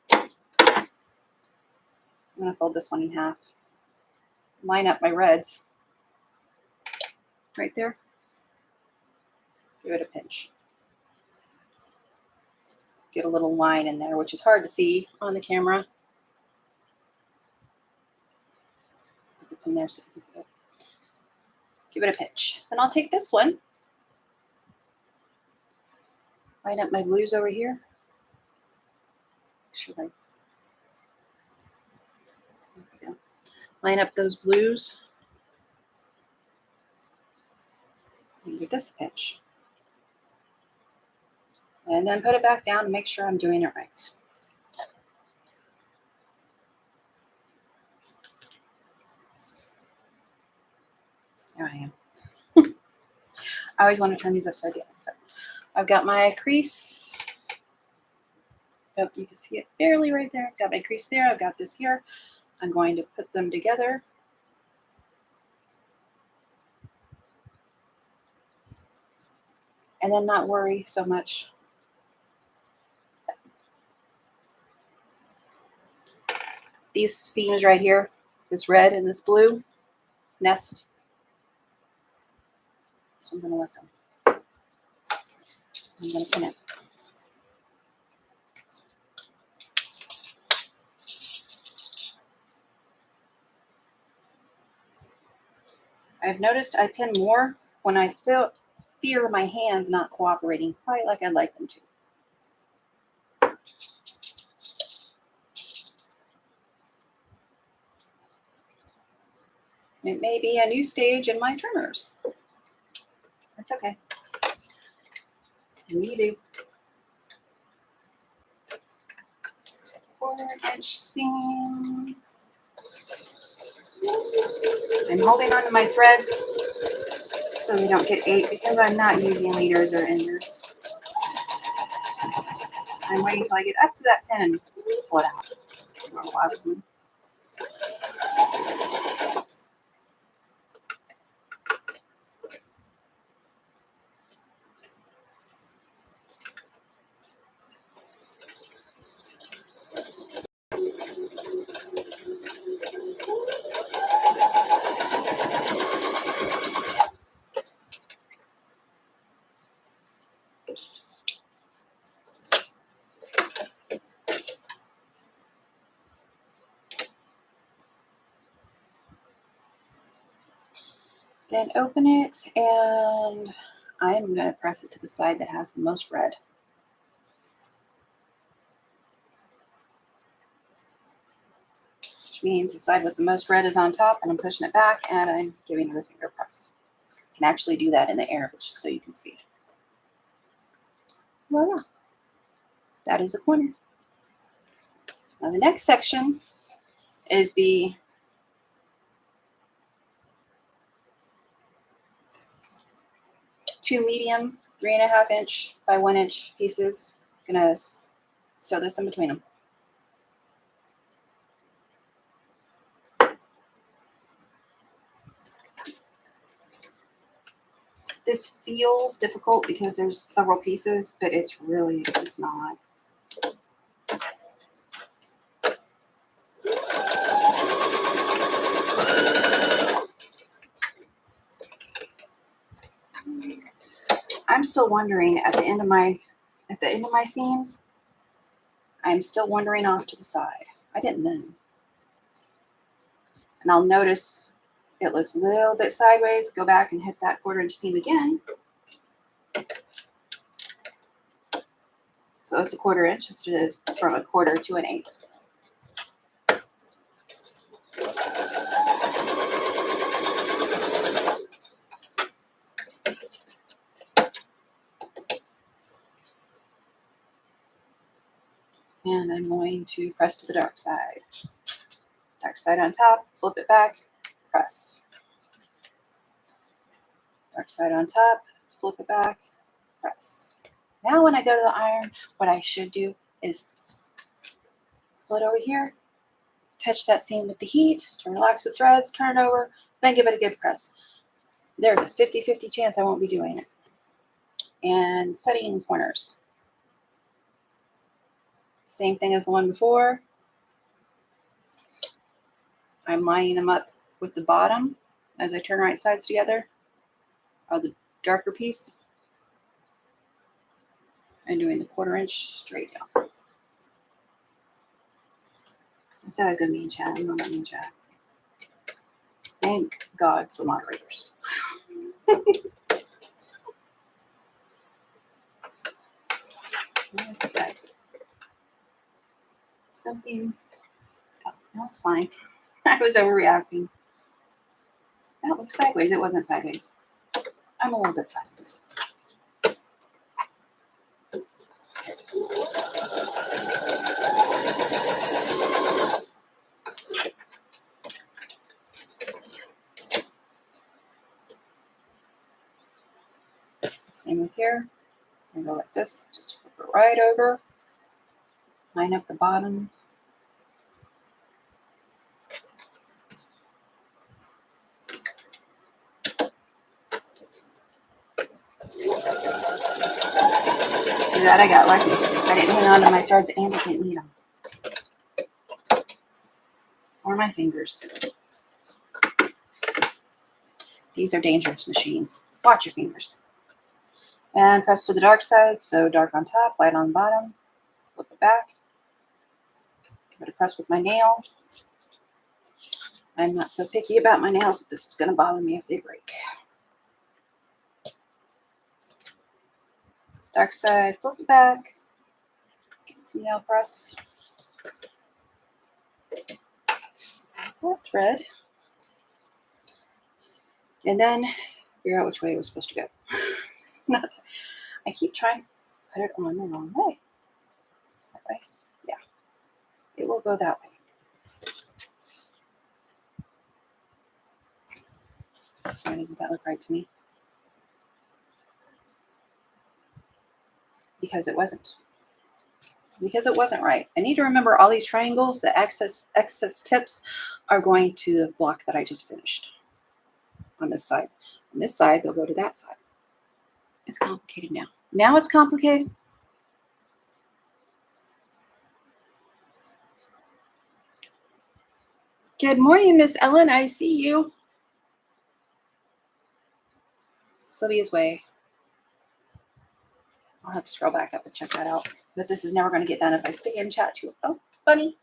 going to fold this one in half. Line up my reds right there. Give it a pinch. get a little line in there, which is hard to see on the camera. Put the pin there so you can see it. Give it a pinch. Then I'll take this one, line up my blues over here. Make sure there we go. Line up those blues. And give this a pinch. And then put it back down and make sure I'm doing it right. There I am. I always want to turn these upside down. So I've got my crease. Oh, you can see it barely right there. I've got my crease there. I've got this here. I'm going to put them together. And then not worry so much. These seams right here, this red and this blue nest. So I'm going to let them. I'm going to pin it. I've noticed I pin more when I fear my hands not cooperating quite like I'd like them to. It may be a new stage in my trimmers. That's okay. We do. 1/4 inch seam. I'm holding on to my threads so we don't get ate because I'm not using leaders or enders. I'm waiting till I get up to that pin and pull it out. Then open it, and I'm going to press it to the side that has the most red. Which means the side with the most red is on top, and I'm pushing it back, and I'm giving it a finger press. You can actually do that in the air, but just so you can see. Voila. That is a corner. Now the next section is the two medium 3.5 inch by 1 inch pieces. I'm gonna sew this in between them. This feels difficult because there's several pieces, but it's not. I'm still wondering at the end of my seams. I'm still wondering off to the side. I didn't then. And I'll notice it looks a little bit sideways. Go back and hit that 1/4 inch seam again. So it's a 1/4 inch instead of from 1/4 to 1/8. And I'm going to press to the dark side. Dark side on top, flip it back, press. Dark side on top, flip it back, press. Now when I go to the iron, what I should do is pull it over here, touch that seam with the heat to relax the threads, turn it over, then give it a good press. There's a 50-50 chance I won't be doing it. And setting corners. Same thing as the one before. I'm lining them up with the bottom as I turn right sides together of the darker piece. and doing the 1/4 inch straight down. I said I was going to be in chat. I'm not in chat. Thank God for moderators. What's that? Something. Oh, no, it's fine. I was overreacting. That looks sideways. It wasn't sideways. I'm a little bit sideways. Same with here. I'm going to go like this. Just flip it right over. Line up the bottom. See that? I got lucky. I didn't hang on to my threads and I didn't need them. Or my fingers. These are dangerous machines. Watch your fingers. And press to the dark side. So dark on top, light on the bottom. Flip it back. Give it a press with my nail. I'm not so picky about my nails that this is going to bother me if they break. Dark side, flip it back. Give it some nail press. That thread. And then figure out which way it was supposed to go. I keep trying to put it on the wrong way. That way? Yeah. It will go that way. Why doesn't that look right to me? Because it wasn't. Because it wasn't right. I need to remember all these triangles, the excess tips are going to the block that I just finished on this side. On this side, they'll go to that side. It's complicated now. Now it's complicated. Good morning, Miss Ellen. I see you. Sylvia's Way. I'll have to scroll back up and check that out. But this is never going to get done if I stay in chat too. Oh, bunny.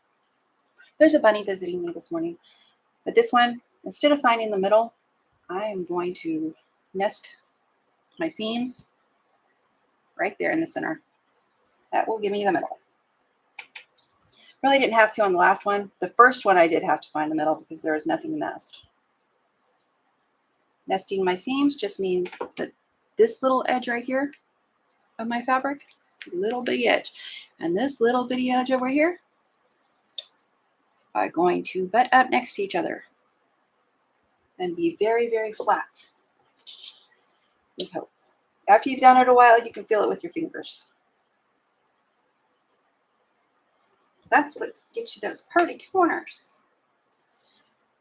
There's a bunny visiting me this morning. But this one, instead of finding the middle, I am going to nest my seams right there in the center. That will give me the middle. Really didn't have to on the last one. The first one I did have to find the middle because there was nothing to nest. Nesting my seams just means that this little edge right here of my fabric, it's a little bitty edge. And this little bitty edge over here are going to butt up next to each other and be very, very flat. We hope. After you've done it a while, you can feel it with your fingers. That's what gets you those pretty corners.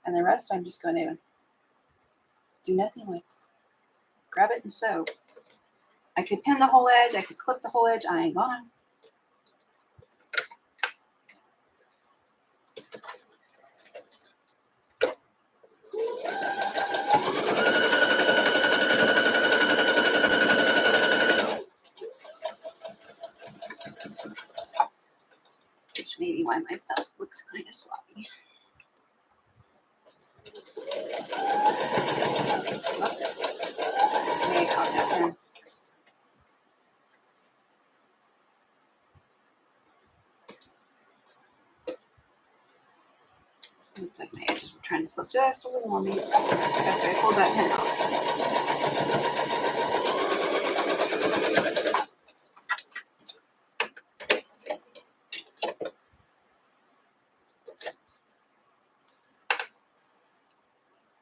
And the rest I'm just going to do nothing with. Grab it and sew. I could pin the whole edge. I could clip the whole edge. I ain't gonna. Which may be why my stuff looks kind of sloppy. Maybe I caught that pen. Looks like my edges were trying to slip just a little on me after I pulled that pen out.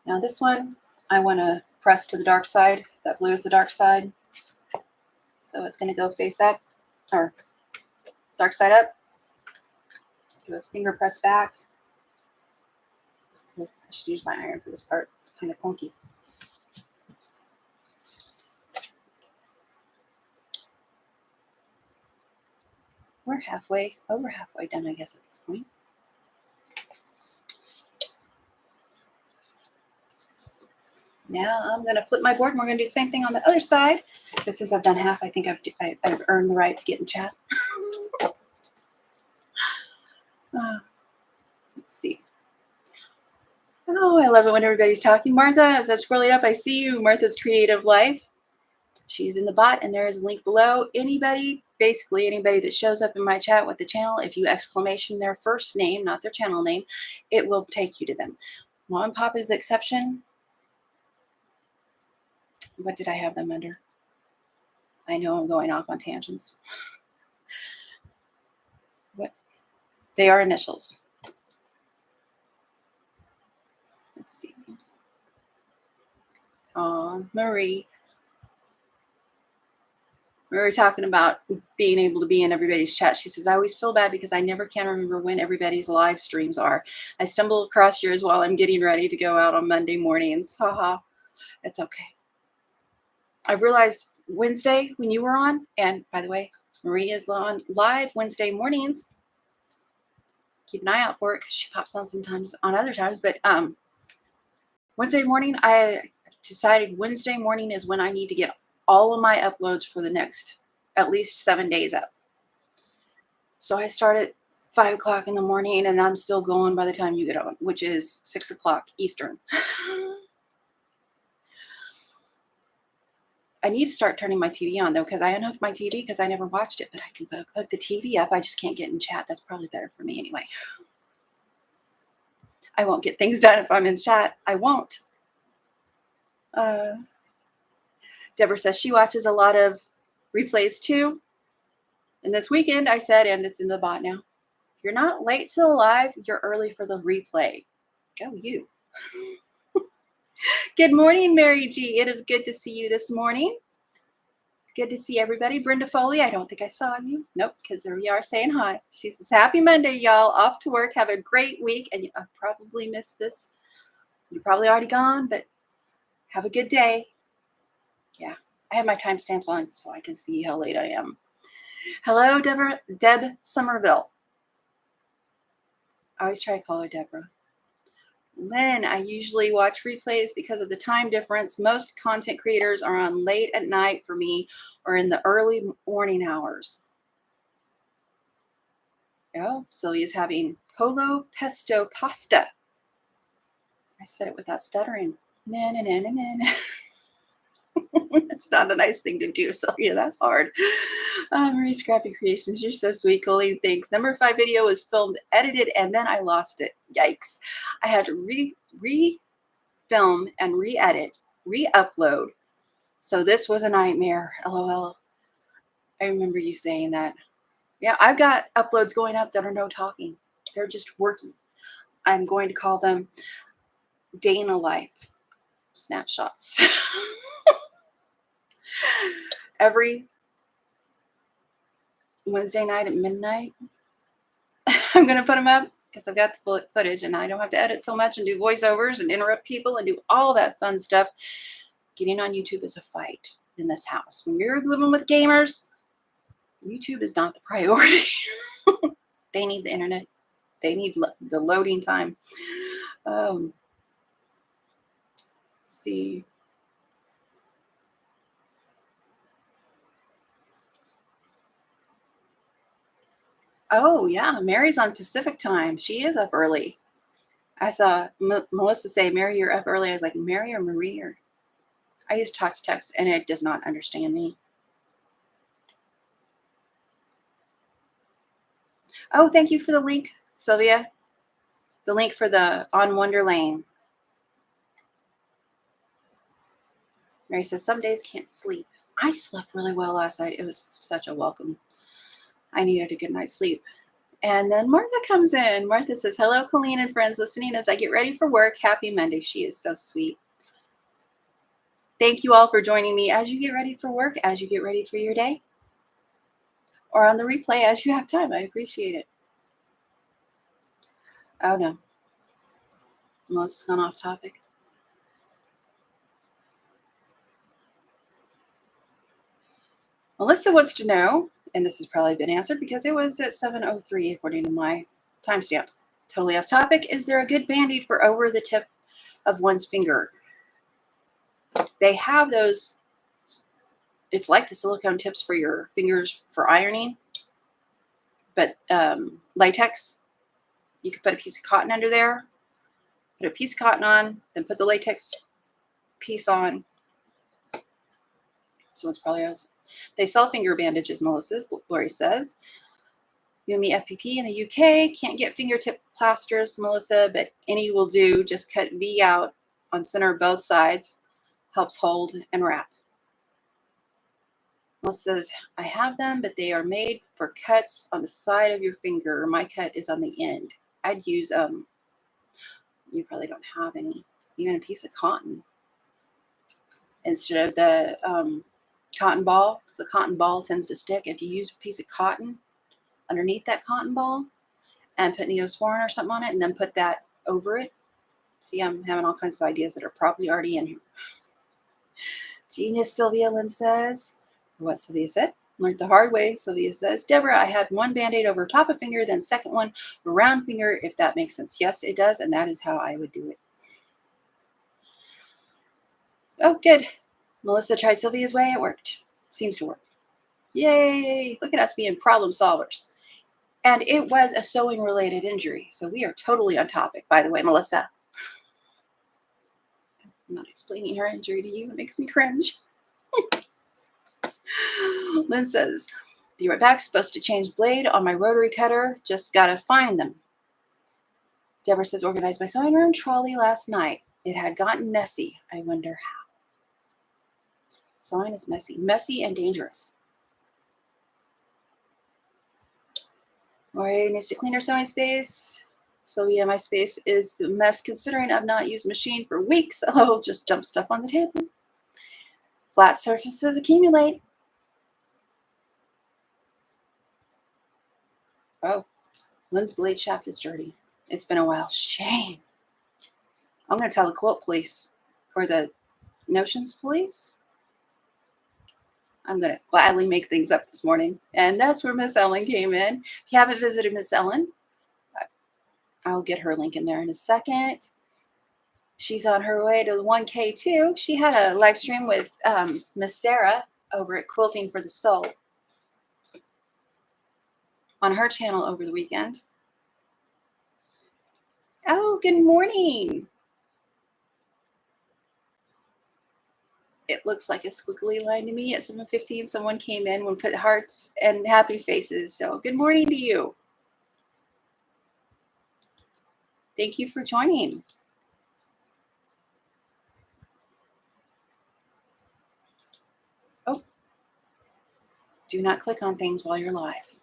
Now this one, I want to press to the dark side. That blue is the dark side. So it's going to go face up, or dark side up. Do a finger press back. I should use my iron for this part. It's kind of clunky. We're over halfway done, I guess, at this point. Now I'm going to flip my board and we're going to do the same thing on the other side. But since I've done half, I think I've earned the right to get in chat. Let's see. Oh, I love it when everybody's talking. Martha, as I'm scrolling up, I see you. Martha's Creative Life. She's in the bot, and there is a link below. Anybody, basically anybody that shows up in my chat with the channel, if you exclamation their first name, not their channel name, it will take you to them. Mom and Pop is the exception. What did I have them under? I know I'm going off on tangents. What? They are initials. Let's see. Marie. We were talking about being able to be in everybody's chat. She says, I always feel bad because I never can remember when everybody's live streams are. I stumble across yours while I'm getting ready to go out on Monday mornings. Haha. It's okay. I realized Wednesday when you were on, and by the way, Marie is on live Wednesday mornings. Keep an eye out for it because she pops on sometimes on other times. But Wednesday morning, I decided Wednesday morning is when I need to get all of my uploads for the next at least 7 days up. So I start at 5 o'clock in the morning and I'm still going by the time you get on, which is 6 o'clock Eastern. I need to start turning my TV on though, because I unhooked my TV because I never watched it, but I can hook the TV up. I just can't get in chat. That's probably better for me anyway. I won't get things done if I'm in chat. I won't. Deborah says she watches a lot of replays too. And this weekend I said, and it's in the bot now, you're not late to the live, you're early for the replay. Go you. Good morning, Mary G. It is good to see you this morning. Good to see everybody. Brenda Foley, I don't think I saw you. Nope, because there we are saying hi. She says, happy Monday, y'all. Off to work. Have a great week. And I probably missed this. You're probably already gone, but have a good day. Yeah, I have my timestamps on so I can see how late I am. Hello, Deb Somerville. I always try to call her Deborah. Lynn, I usually watch replays because of the time difference. Most content creators are on late at night for me or in the early morning hours. Oh, Sylvia's having polo pesto pasta. I said it without stuttering. Na, na, na, na, na. It's not a nice thing to do, Sylvia. That's hard. Marie Scrappy Creations, you're so sweet. Coleen, thanks. Number 5 video was filmed, edited, and then I lost it. Yikes. I had to re-film and re-edit, re-upload. So this was a nightmare. LOL. I remember you saying that. Yeah, I've got uploads going up that are no talking. They're just working. I'm going to call them day in a life snapshots. Every Wednesday night at midnight, I'm going to put them up because I've got the footage and I don't have to edit so much and do voiceovers and interrupt people and do all that fun stuff. Getting on YouTube is a fight in this house. When you're living with gamers, YouTube is not the priority. They need the internet. They need the loading time. Let's see. Oh, yeah. Mary's on Pacific time. She is up early. I saw Melissa say, Mary, you're up early. I was like, Mary or Marie? Or I use talk to text, and it does not understand me. Oh, thank you for the link, Sylvia. The link for the On Wonder Lane. Mary says, some days can't sleep. I slept really well last night. It was such a welcome. I needed a good night's sleep. And then Martha comes in. Martha says, hello, Coleen and friends listening as I get ready for work. Happy Monday. She is so sweet. Thank you all for joining me as you get ready for work, as you get ready for your day, or on the replay as you have time. I appreciate it. Oh, no. Melissa's gone off topic. Melissa wants to know, and this has probably been answered because it was at 7:03 according to my timestamp. Totally off topic. Is there a good Band-Aid for over the tip of one's finger? They have those, it's like the silicone tips for your fingers for ironing, but latex. You could put a piece of cotton under there, put a piece of cotton on, then put the latex piece on. So it's probably else. They sell finger bandages, Melissa, Lori says. You and me FPP in the UK can't get fingertip plasters, Melissa, but any will do. Just cut V out on center of both sides. Helps hold and wrap. Melissa says, I have them, but they are made for cuts on the side of your finger. My cut is on the end. I'd use, you probably don't have any, even a piece of cotton instead of the cotton ball, because the cotton ball tends to stick. If you use a piece of cotton underneath that cotton ball and put Neosporin or something on it and then put that over it. See, I'm having all kinds of ideas that are probably already in here. Genius, Sylvia Lynn says. What Sylvia said. Learned the hard way, Sylvia says. Deborah, I had one Band-Aid over top of finger, then second one around finger, if that makes sense. Yes, it does, and that is how I would do it. Oh, good. Melissa tried Sylvia's way. It worked. Seems to work. Yay. Look at us being problem solvers. And it was a sewing-related injury, so we are totally on topic, by the way, Melissa. I'm not explaining her injury to you. It makes me cringe. Lynn says, be right back. Supposed to change blade on my rotary cutter. Just got to find them. Deborah says, organized my sewing room trolley last night. It had gotten messy. I wonder how. Sewing is messy. Messy and dangerous. Lori needs to clean her sewing space. So yeah, my space is a mess considering I've not used a machine for weeks. Oh, just dump stuff on the table. Flat surfaces accumulate. Oh, Lynn's blade shaft is dirty. It's been a while. Shame. I'm going to tell the Quilt police or the Notions police. I'm going to gladly make things up this morning. And that's where Miss Ellen came in. If you haven't visited Miss Ellen, I'll get her link in there in a second. She's on her way to 1K too. She had a live stream with Miss Sarah over at Quilting for the Soul on her channel over the weekend. Oh, good morning. It looks like a squiggly line to me at 7:15. Someone came in and put hearts and happy faces. So good morning to you. Thank you for joining. Oh, do not click on things while you're live.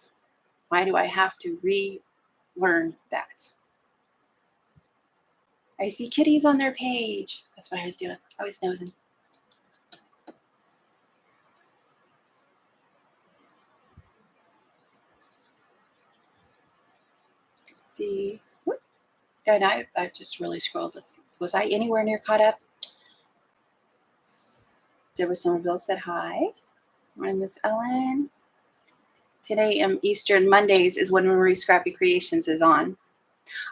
Why do I have to relearn that? I see kitties on their page. That's what I was doing. I was nosing. Let's see. Whoop. And I just really scrolled this. Was I anywhere near caught up? Deborah Somerville said hi. Morning, Miss Ellen. 10 a.m. Eastern Mondays is when Marie Scrappy Creations is on.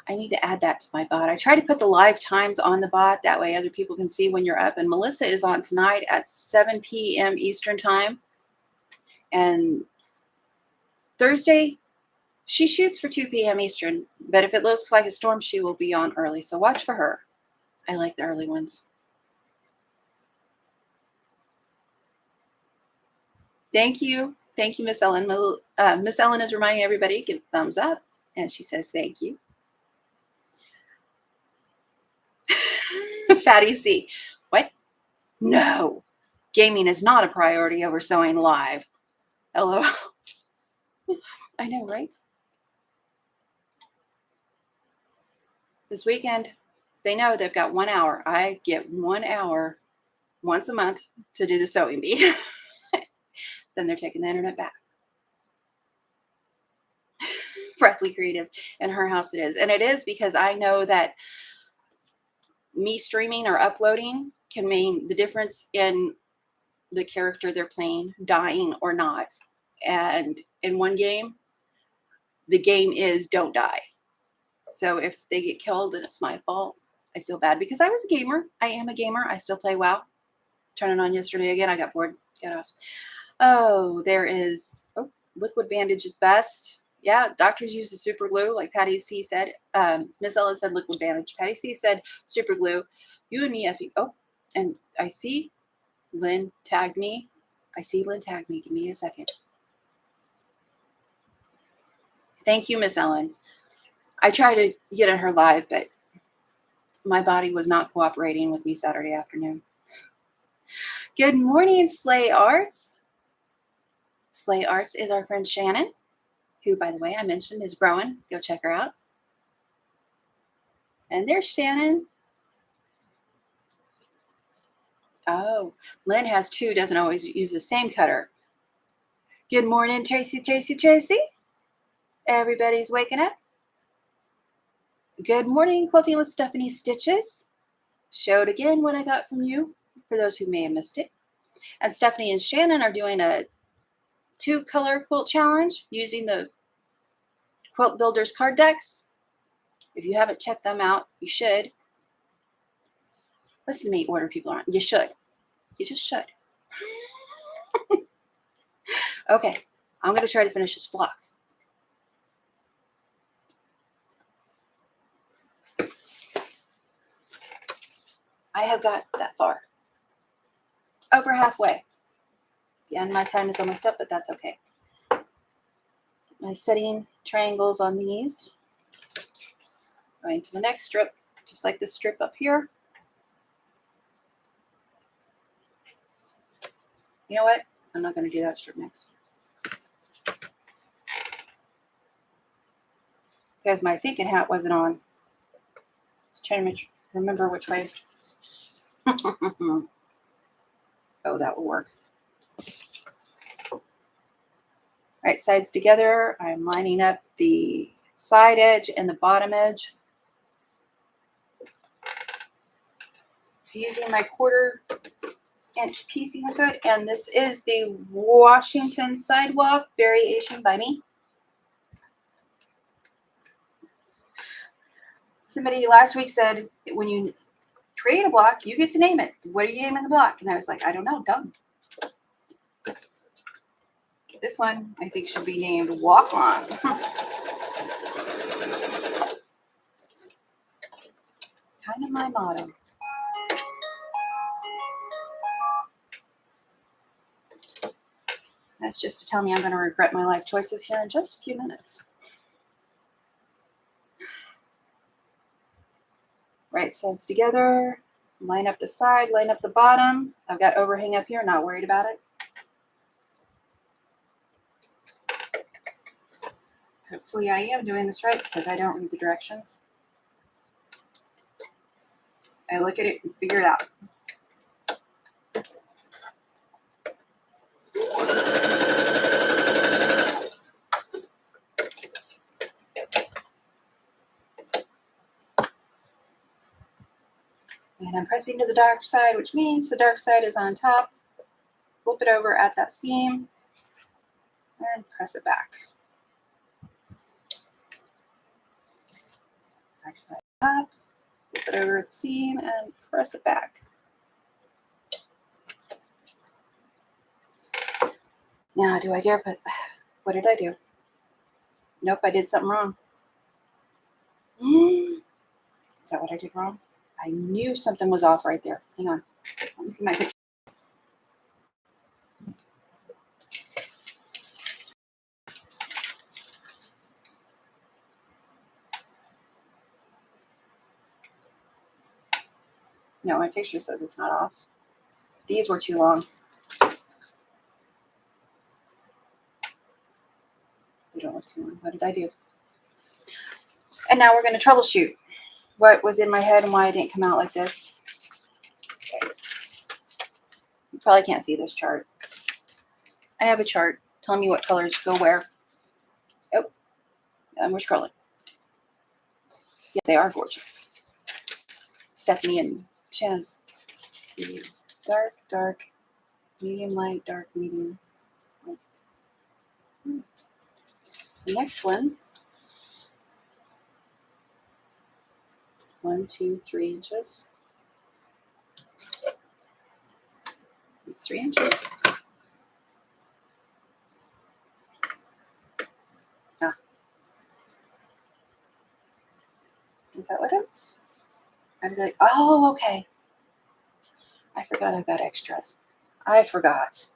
I need to add that to my bot. I try to put the live times on the bot. That way other people can see when you're up. And Melissa is on tonight at 7 p.m. Eastern time. And Thursday, she shoots for 2 p.m. Eastern. But if it looks like a storm, she will be on early. So watch for her. I like the early ones. Thank you. Thank you, Miss Ellen. Miss Ellen is reminding everybody, give a thumbs up. And she says, thank you. Fatty C. What? No. Gaming is not a priority over sewing live. LOL. I know, right? This weekend, they know they've got 1 hour. I get 1 hour once a month to do the sewing bee. Then they're taking the internet back. Breathly Creative. In her house it is. And it is because I know that me streaming or uploading can mean the difference in the character they're playing, dying or not. And in one game, the game is don't die. So if they get killed and it's my fault, I feel bad because I was a gamer. I am a gamer. I still play WoW. turn it on yesterday again. I got bored. Got off. Oh, there is liquid bandage at best. Yeah, doctors use the super glue, like Patty C said. Miss Ella said liquid bandage. Patty C said super glue. You and me, Effie. Oh, and I see Lynn tagged me. Give me a second. Thank you, Miss Ellen. I tried to get at her live, but my body was not cooperating with me Saturday afternoon. Good morning, Slay Arts. Slay Arts is our friend Shannon, who, by the way, I mentioned is growing. Go check her out. And there's Shannon. Oh, Lynn has two, doesn't always use the same cutter. Good morning, Tracy. Everybody's waking up. Good morning, Quilting with Stephanie Stitches. Showed again what I got from you, for those who may have missed it. And Stephanie and Shannon are doing a 2-color quilt challenge using the Quilt Builders card decks. If you haven't checked them out, you should. Listen to me, order people aren't. You should. You just should. Okay, I'm going to try to finish this block. I have got that far. Over halfway. And my time is almost up, but that's okay. My setting triangles on these. Going to the next strip, just like this strip up here. You know what? I'm not going to do that strip next. Because my thinking hat wasn't on. Let's try to remember which way. Oh, that will work. Right sides together. I'm lining up the side edge and the bottom edge. Using my 1/4-inch piecing foot, and this is the Washington Sidewalk variation by me. Somebody last week said, when you create a block, you get to name it. What are you naming the block? And I was like, I don't know, dumb. This one, I think, should be named Walk On. Kind of my motto. That's just to tell me I'm going to regret my life choices here in just a few minutes. Right sides together. Line up the side, line up the bottom. I've got overhang up here, not worried about it. Hopefully I am doing this right because I don't read the directions. I look at it and figure it out. And I'm pressing to the dark side, which means the dark side is on top. Flip it over at that seam and press it back. Dark side up, flip it over at the seam and press it back. Now, do I dare put, what did I do? Nope, I did something wrong. Is that what I did wrong? I knew something was off right there. Hang on. Let me see my picture. No, my picture says it's not off. These were too long. They don't look too long. What did I do? And now we're going to troubleshoot what was in my head and why it didn't come out like this. Okay. You probably can't see this chart. I have a chart telling me what colors go where. Oh, and we're scrolling. Yeah, they are gorgeous. Stephanie and Shannon's. See, dark, dark, medium light, dark, medium light. The next one, 1, 2, 3 inches. It's 3 inches. Ah. Is that what it is? I'd be like, oh, okay. I forgot I've got extra. I forgot.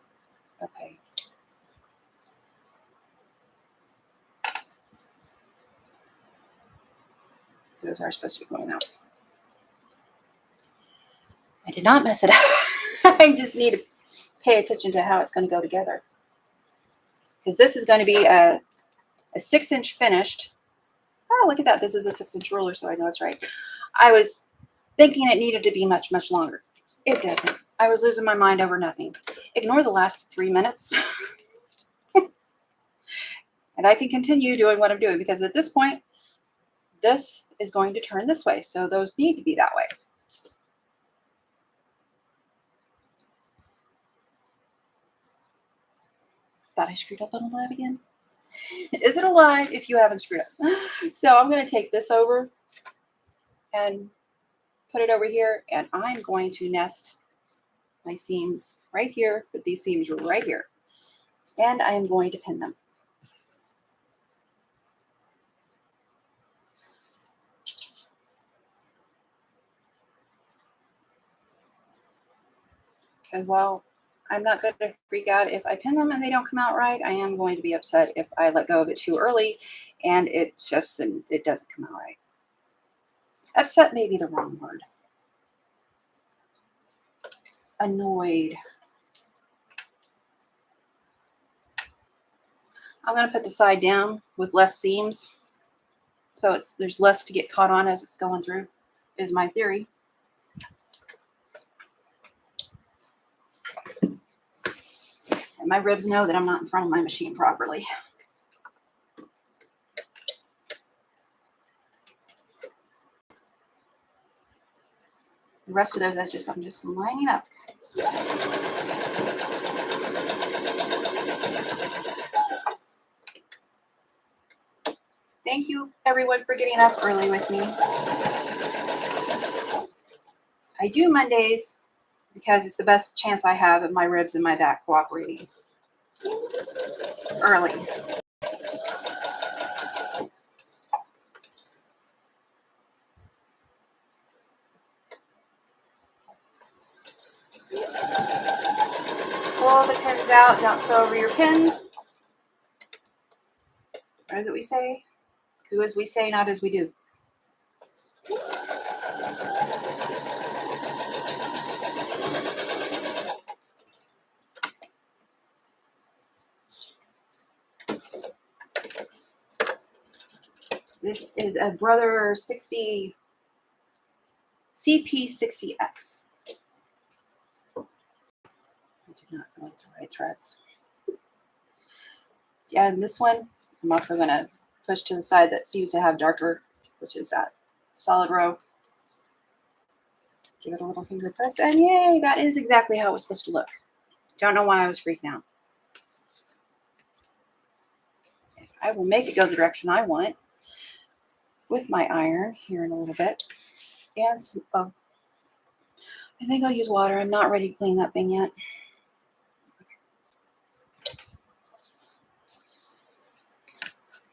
Okay. Those are supposed to be going out. I did not mess it up. I just need to pay attention to how it's going to go together. Because this is going to be a 6-inch finished. Oh, look at that. This is a 6-inch ruler, so I know it's right. I was thinking it needed to be much, much longer. It doesn't. I was losing my mind over nothing. Ignore the last 3 minutes. And I can continue doing what I'm doing because at this point, this is going to turn this way. So those need to be that way. Thought I screwed up on the lab again. Is it alive if you haven't screwed up? So I'm going to take this over and put it over here. And I'm going to nest my seams right here, put these seams right here. And I am going to pin them. Because while I'm not going to freak out if I pin them and they don't come out right, I am going to be upset if I let go of it too early and it shifts and it doesn't come out right. Upset may be the wrong word. Annoyed. I'm going to put the side down with less seams so there's less to get caught on as it's going through, is my theory. And my ribs know that I'm not in front of my machine properly. The rest of those edges I'm just lining up. Thank you, everyone, for getting up early with me. I do Mondays because it's the best chance I have of my ribs and my back cooperating early. Pull the pins out, don't sew over your pins. What is it we say? Do as we say, not as we do. This is a Brother 60 CP60X. I did not go with the right threads. Yeah, and this one, I'm also going to push to the side that seems to have darker, which is that solid row. Give it a little finger press, and yay, that is exactly how it was supposed to look. Don't know why I was freaking out. I will make it go the direction I want with my iron here in a little bit. And some, oh, I think I'll use water. I'm not ready to clean that thing yet.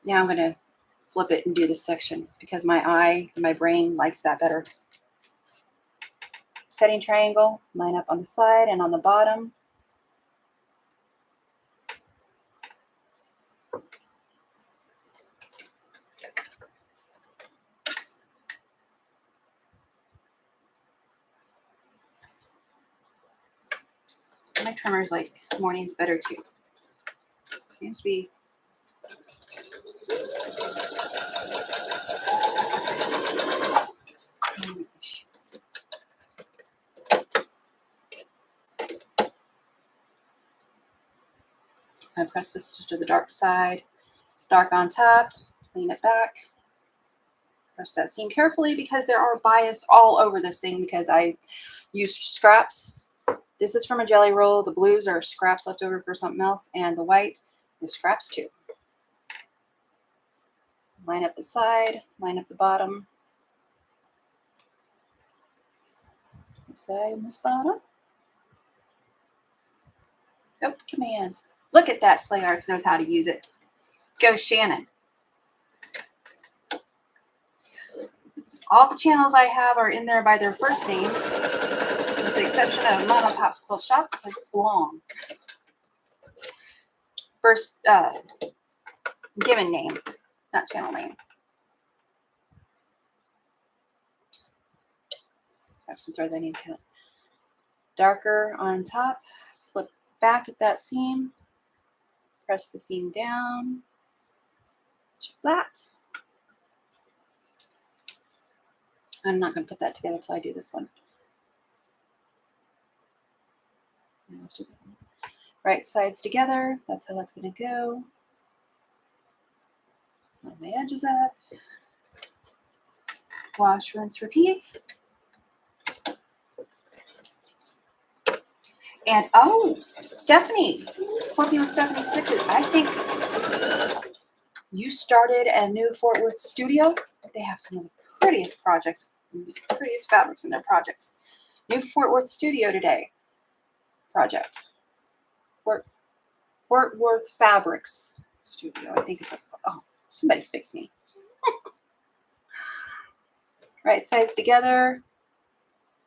Now I'm going to flip it and do this section because my brain likes that better. Setting triangle, line up on the side and on the bottom. My trimmer's like morning's better too. Seems to be. I press this to the dark side, dark on top, lean it back. Press that seam carefully because there are bias all over this thing because I used scraps. This is from a jelly roll. The blues are scraps left over for something else, and the white is scraps too. Line up the side, line up the bottom. This side and this bottom. Oh, commands. Look at that. Slay Arts knows how to use it. Go Shannon. All the channels I have are in there by their first names, with the exception of Mama Pop's Quilt Shop because it's long. First given name, not channel name. Oops. I have some threads I need to cut. Darker on top, flip back at that seam, press the seam down, flat. I'm not going to put that together until I do this one. Right sides together, that's how that's going to go. Line my edges up. Wash, rinse, repeat. And oh, Stephanie, Quilting with Stephanie Stitches. I think you started a new Fort Worth studio. They have some of the prettiest projects, prettiest fabrics in their projects. New Fort Worth studio today. Project. Fort Worth Fabrics Studio, I think it was called. Oh, somebody fix me. Right sides together.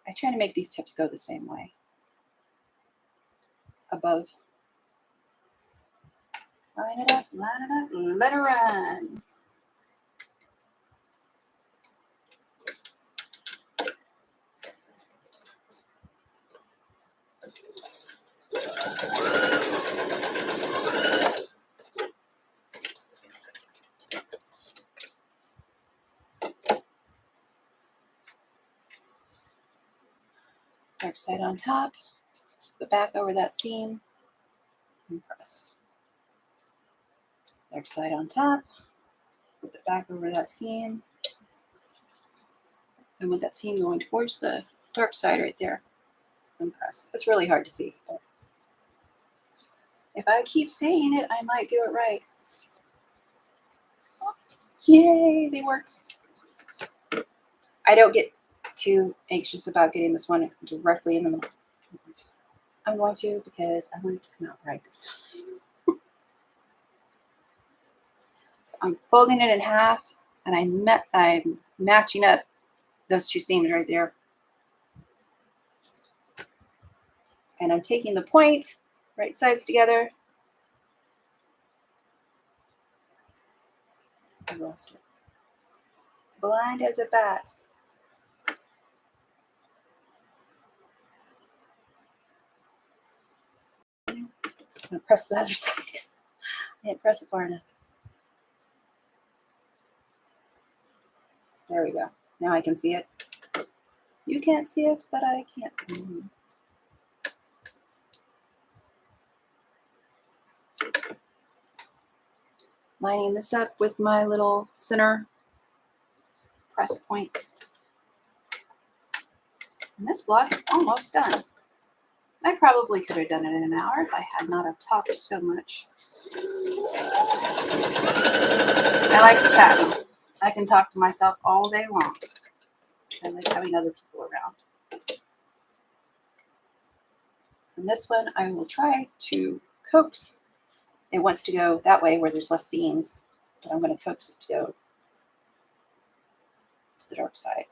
I try to make these tips go the same way. Above. Line it up, let her run. Dark side on top, put back over that seam, and press. Dark side on top, flip it back over that seam, and with that seam going towards the dark side right there, and press. It's really hard to see, but if I keep saying it, I might do it right. Yay, they work. I don't get too anxious about getting this one directly in the middle. I'm going to because I want it to come out right this time. So I'm folding it in half, and I'm matching up those two seams right there. And I'm taking the point, right sides together. I lost it. Blind as a bat. I'm going to press the other side because I didn't press it far enough. There we go. Now I can see it. You can't see it, but I can't. Lining this up with my little center press point. And this block is almost done. I probably could have done it in an hour if I had not have talked so much. I like chatting. I can talk to myself all day long. I like having other people around. And this one I will try to coax. It wants to go that way where there's less seams, but I'm going to coax it to go to the dark side.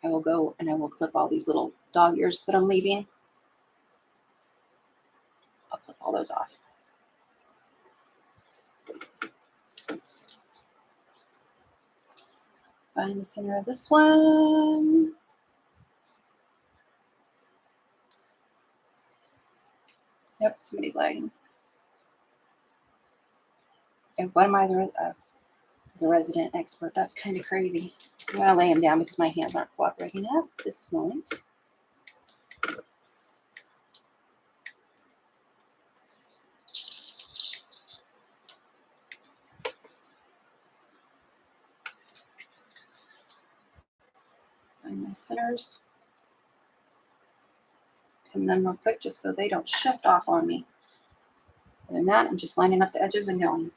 I will go and I will clip all these little dog ears that I'm leaving. I'll clip all those off. Find the center of this one. Yep, somebody's lagging. And what am I, the resident expert? That's kind of crazy. I'm going to lay him down because my hands aren't cooperating at this moment. Find my centers. Pin them real quick just so they don't shift off on me. Other than that, I'm just lining up the edges and going.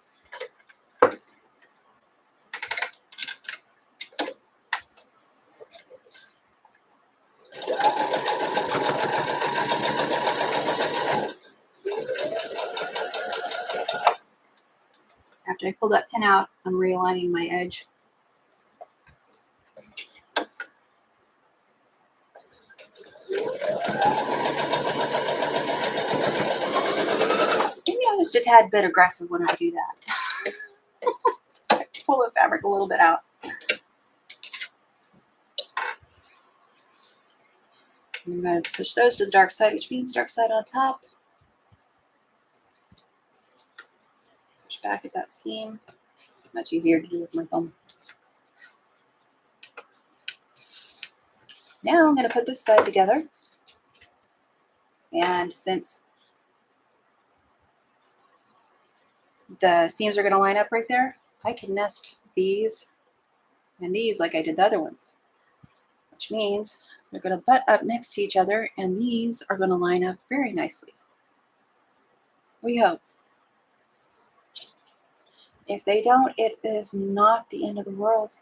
after I pull that pin out, I'm realigning my edge. Maybe I'm just a tad bit aggressive when I do that. Pull the fabric a little bit out. I'm going to push those to the dark side, which means dark side on top. Push back at that seam. Much easier to do with my thumb. Now I'm going to put this side together. And since the seams are going to line up right there, I can nest these and these like I did the other ones, which means they're going to butt up next to each other, and these are going to line up very nicely. We hope. If they don't, it is not the end of the world.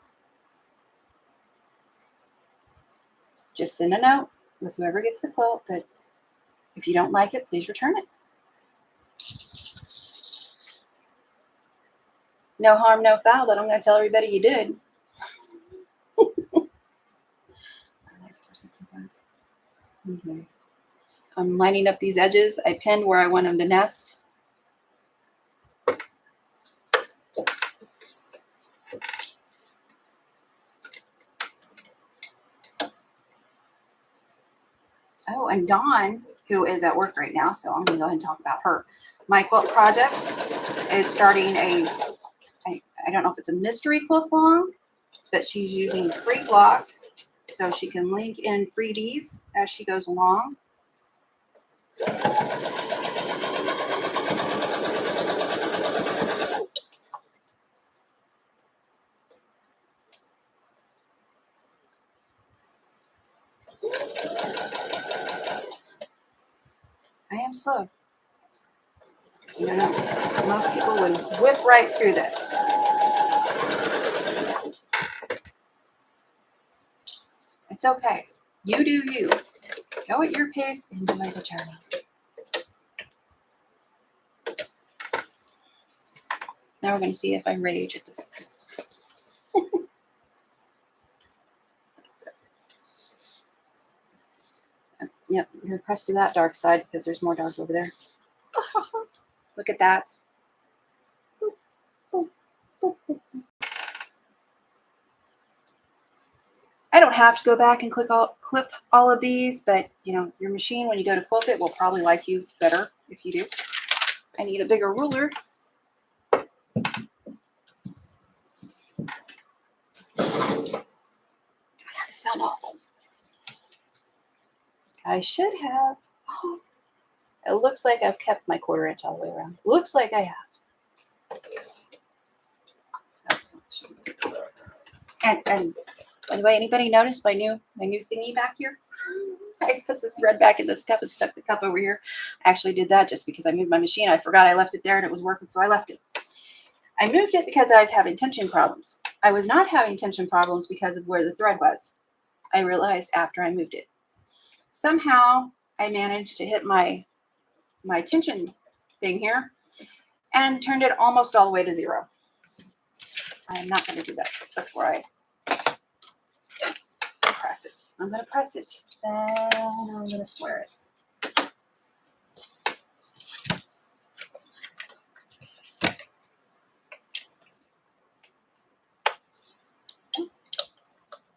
Just send a note with whoever gets the quilt that if you don't like it, please return it. No harm, no foul, but I'm going to tell everybody you did. A nice person sometimes. Okay. I'm lining up these edges. I pinned where I want them to nest. Oh, and Dawn, who is at work right now, so I'm going to go ahead and talk about her. My quilt project is starting I don't know if it's a mystery quilt along, but she's using free blocks so she can link in freebies as she goes along. I am slow. You know, most people would whip right through this. It's okay. You do you. Go at your pace, enjoy the journey. Now we're going to see if I rage at this. Yep, I'm going to press to that dark side because there's more dark over there. Look at that. Boop, boop, boop, boop. I don't have to go back and clip all of these, but you know, your machine, when you go to quilt it, will probably like you better if you do. I need a bigger ruler. That sound awful. I should have. Oh, it looks like I've kept my 1/4 inch all the way around. Looks like I have. That's so much. And by the way, anybody notice my new thingy back here? I put the thread back in this cup and stuck the cup over here. I actually did that just because I moved my machine. I forgot I left it there and it was working, so I left it. I moved it because I was having tension problems. I was not having tension problems because of where the thread was. I realized after I moved it. Somehow I managed to hit my tension thing here and turned it almost all the way to 0. I am not going to do that before I press it. I'm going to press it, then I'm going to square it.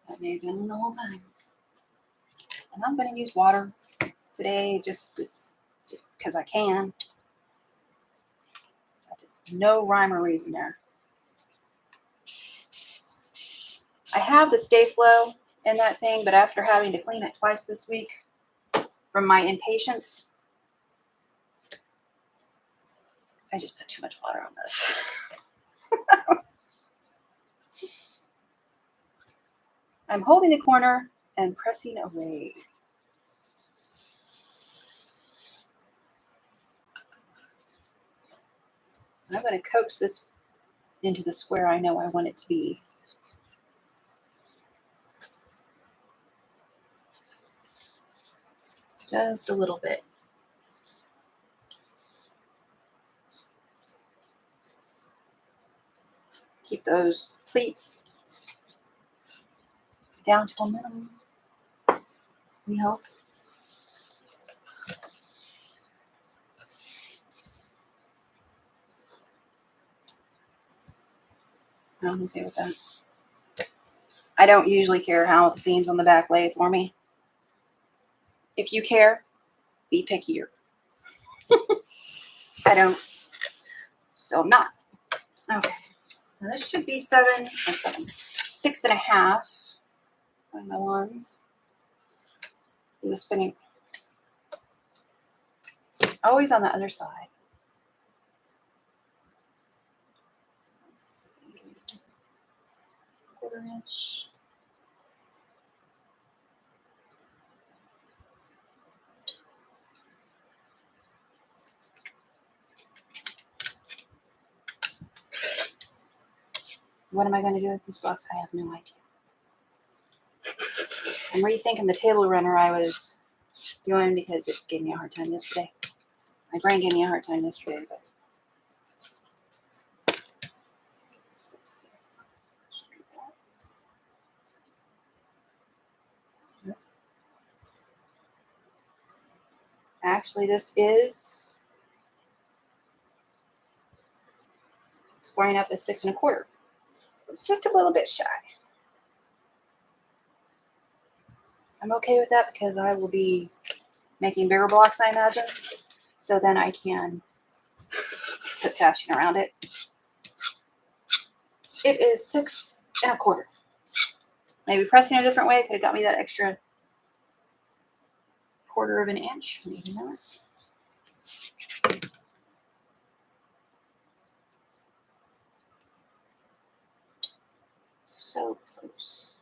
That may have been the whole time. And I'm going to use water today just because I can. There's no rhyme or reason there. I have the Stay Flow in that thing, but after having to clean it twice this week from my impatience, I just put too much water on this. I'm holding the corner and pressing away. I'm going to coax this into the square I know I want it to be. Just a little bit. Keep those pleats down to a minimum. We hope. I'm okay with that. I don't usually care how the seams on the back lay for me. If you care, be pickier. I don't. So I'm not. Okay. Now this should be 6.5 on my ones. Do the spinning. Always on the other side. Let's see. 1/4 inch. What am I going to do with this box? I have no idea. I'm rethinking the table runner I was doing because it gave me a hard time yesterday. My brain gave me a hard time yesterday, but actually this is squaring up as 6 1/4. It's just a little bit shy. I'm okay with that because I will be making bigger blocks, I imagine. So then I can put stashing around it. It is 6 1/4. Maybe pressing a different way could have got me that extra 1/4 of an inch. Maybe not. So close.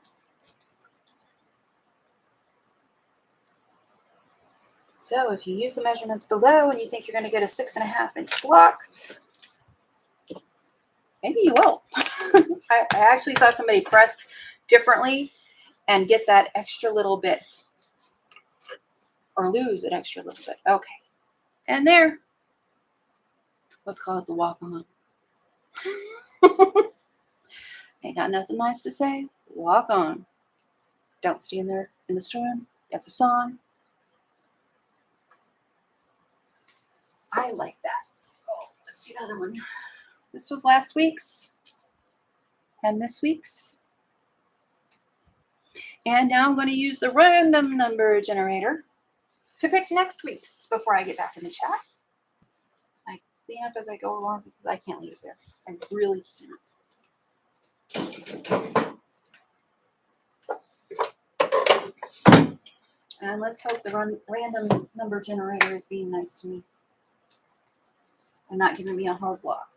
So if you use the measurements below and you think you're going to get a 6.5 inch block, maybe you will. I actually saw somebody press differently and get that extra little bit, or lose an extra little bit. Okay. And there, let's call it the walk on. Ain't got nothing nice to say. Walk on. Don't stand there in the storm. That's a song. I like that. Oh, let's see the other one. This was last week's and this week's. And now I'm going to use the random number generator to pick next week's before I get back in the chat. I clean up as I go along because I can't leave it there. I really can't. And let's hope the random number generator is being nice to me and not giving me a hard block.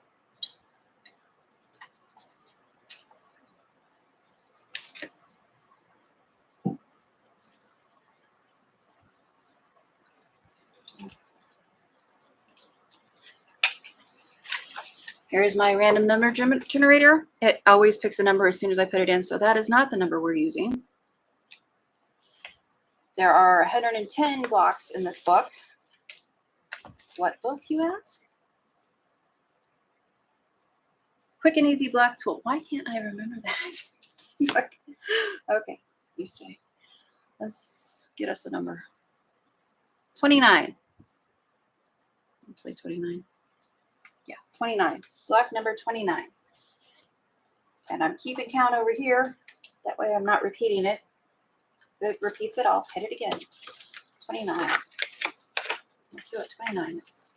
Here's my random number generator. It always picks a number as soon as I put it in, so that is not the number we're using. There are 110 blocks in this book. What book, you ask? Quick and Easy Block Tool. Why can't I remember that? Okay, you stay. Let's get us a number. 29. Let's say 29. Yeah, 29. Block number 29. And I'm keeping count over here. That way I'm not repeating it. If it repeats it, I'll hit it again. 29. Let's see what 29 is.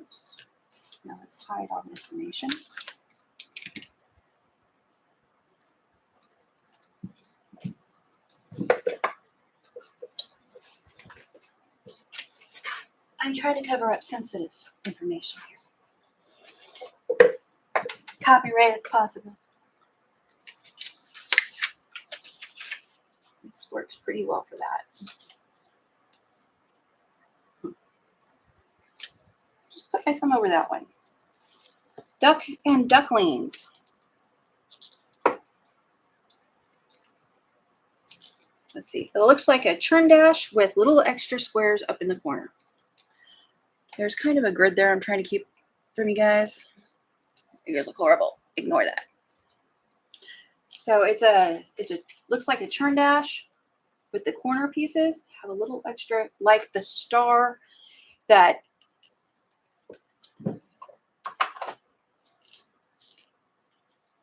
Oops. Now let's hide all the information. I'm trying to cover up sensitive information here. Copyrighted, possible. This works pretty well for that. Just put my thumb over that one. Duck and ducklings. Let's see. It looks like a churn dash with little extra squares up in the corner. There's kind of a grid there I'm trying to keep from you guys. You guys look horrible. Ignore that. So it's a looks like a churn dash, but the corner pieces have a little extra, like the star that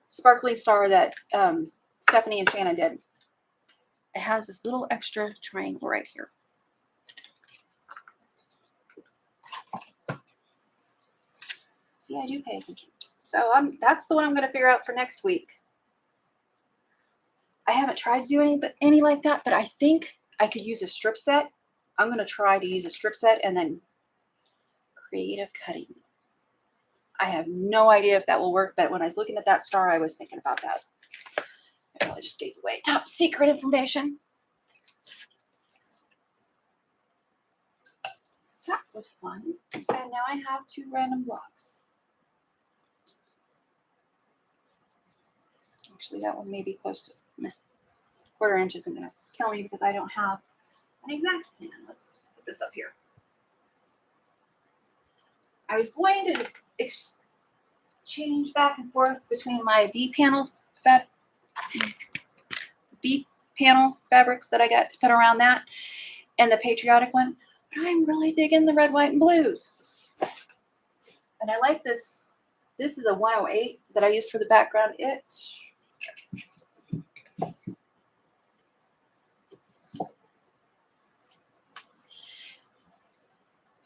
sparkly star that Stephanie and Shannon did. It has this little extra triangle right here. See, I do pay attention. So that's the one I'm going to figure out for next week. I haven't tried to do any like that, but I think I could use a strip set. I'm going to try to use a strip set and then creative cutting. I have no idea if that will work, but when I was looking at that star, I was thinking about that. I probably just gave away top secret information. That was fun. And now I have 2 random blocks. Actually, that one may be close to 1/4 inch isn't going to kill me because I don't have an exact hand. Let's put this up here. I was going to exchange back and forth between my B panel fabrics that I got to put around that and the patriotic one, but I'm really digging the red, white, and blues. And I like this. This is a 108 that I used for the background. It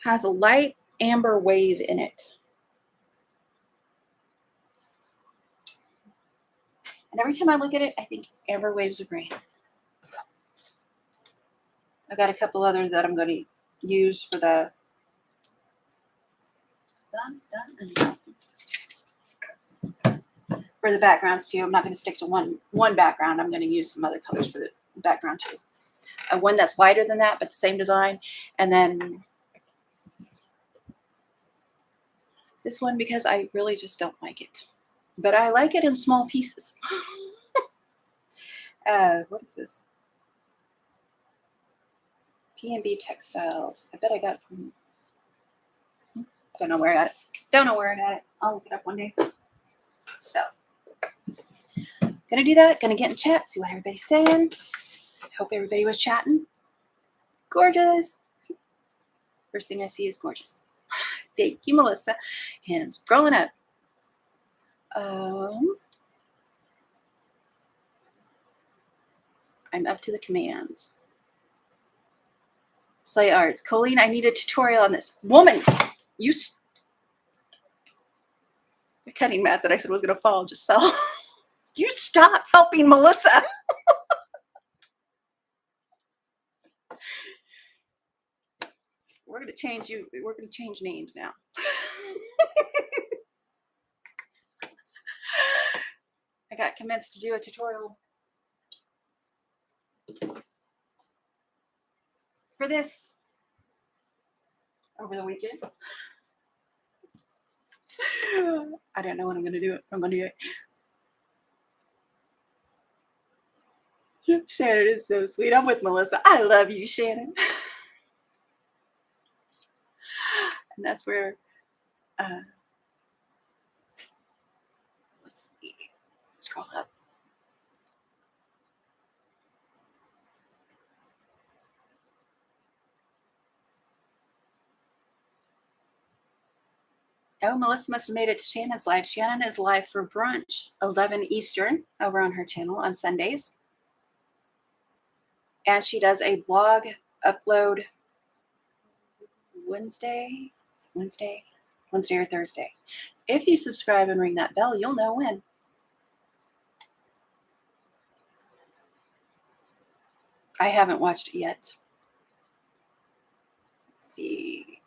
has a light amber wave in it. And every time I look at it, I think amber waves of rain. I've got a couple others that I'm going to use for the for the backgrounds too. I'm not going to stick to one background. I'm going to use some other colors for the background too. One that's lighter than that, but the same design. And then this one because I really just don't like it. But I like it in small pieces. What is this? P&B Textiles. I bet I got it from... Don't know where I got it. Don't know where I got it. I'll look it up one day. So, gonna do that. Gonna get in chat, see what everybody's saying. Hope everybody was chatting. Gorgeous. First thing I see is gorgeous. Thank you, Melissa. And I'm scrolling up. I'm up to the commands. Slay Arts. Coleen, I need a tutorial on this. Woman, you... The cutting mat that I said was going to fall just fell. You stop helping Melissa. We're going to change you. We're going to change names now. I got convinced to do a tutorial for this over the weekend. I don't know when I'm going to do it. I'm going to do it. Shannon is so sweet. I'm with Melissa. I love you, Shannon. And that's where, let's see, scroll up. Oh, Melissa must have made it to Shannon's live. Shannon is live for brunch, 11 Eastern, over on her channel on Sundays. And she does a vlog upload Wednesday or Thursday. If you subscribe and ring that bell, you'll know when. I haven't watched it yet. Let's see.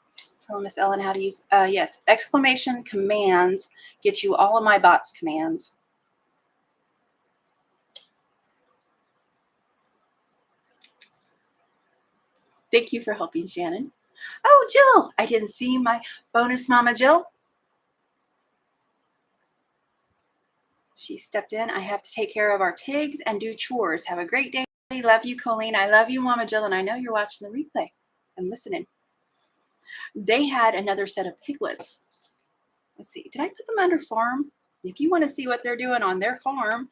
Tell Miss Ellen how to use, yes, exclamation commands get you all of my bots commands. Thank you for helping, Shannon. Oh, Jill, I didn't see my bonus mama, Jill. She stepped in. I have to take care of our pigs and do chores. Have a great day. Love you, Coleen. I love you, Mama Jill, and I know you're watching the replay and listening. They had another set of piglets. Let's see. Did I put them under farm? If you want to see what they're doing on their farm.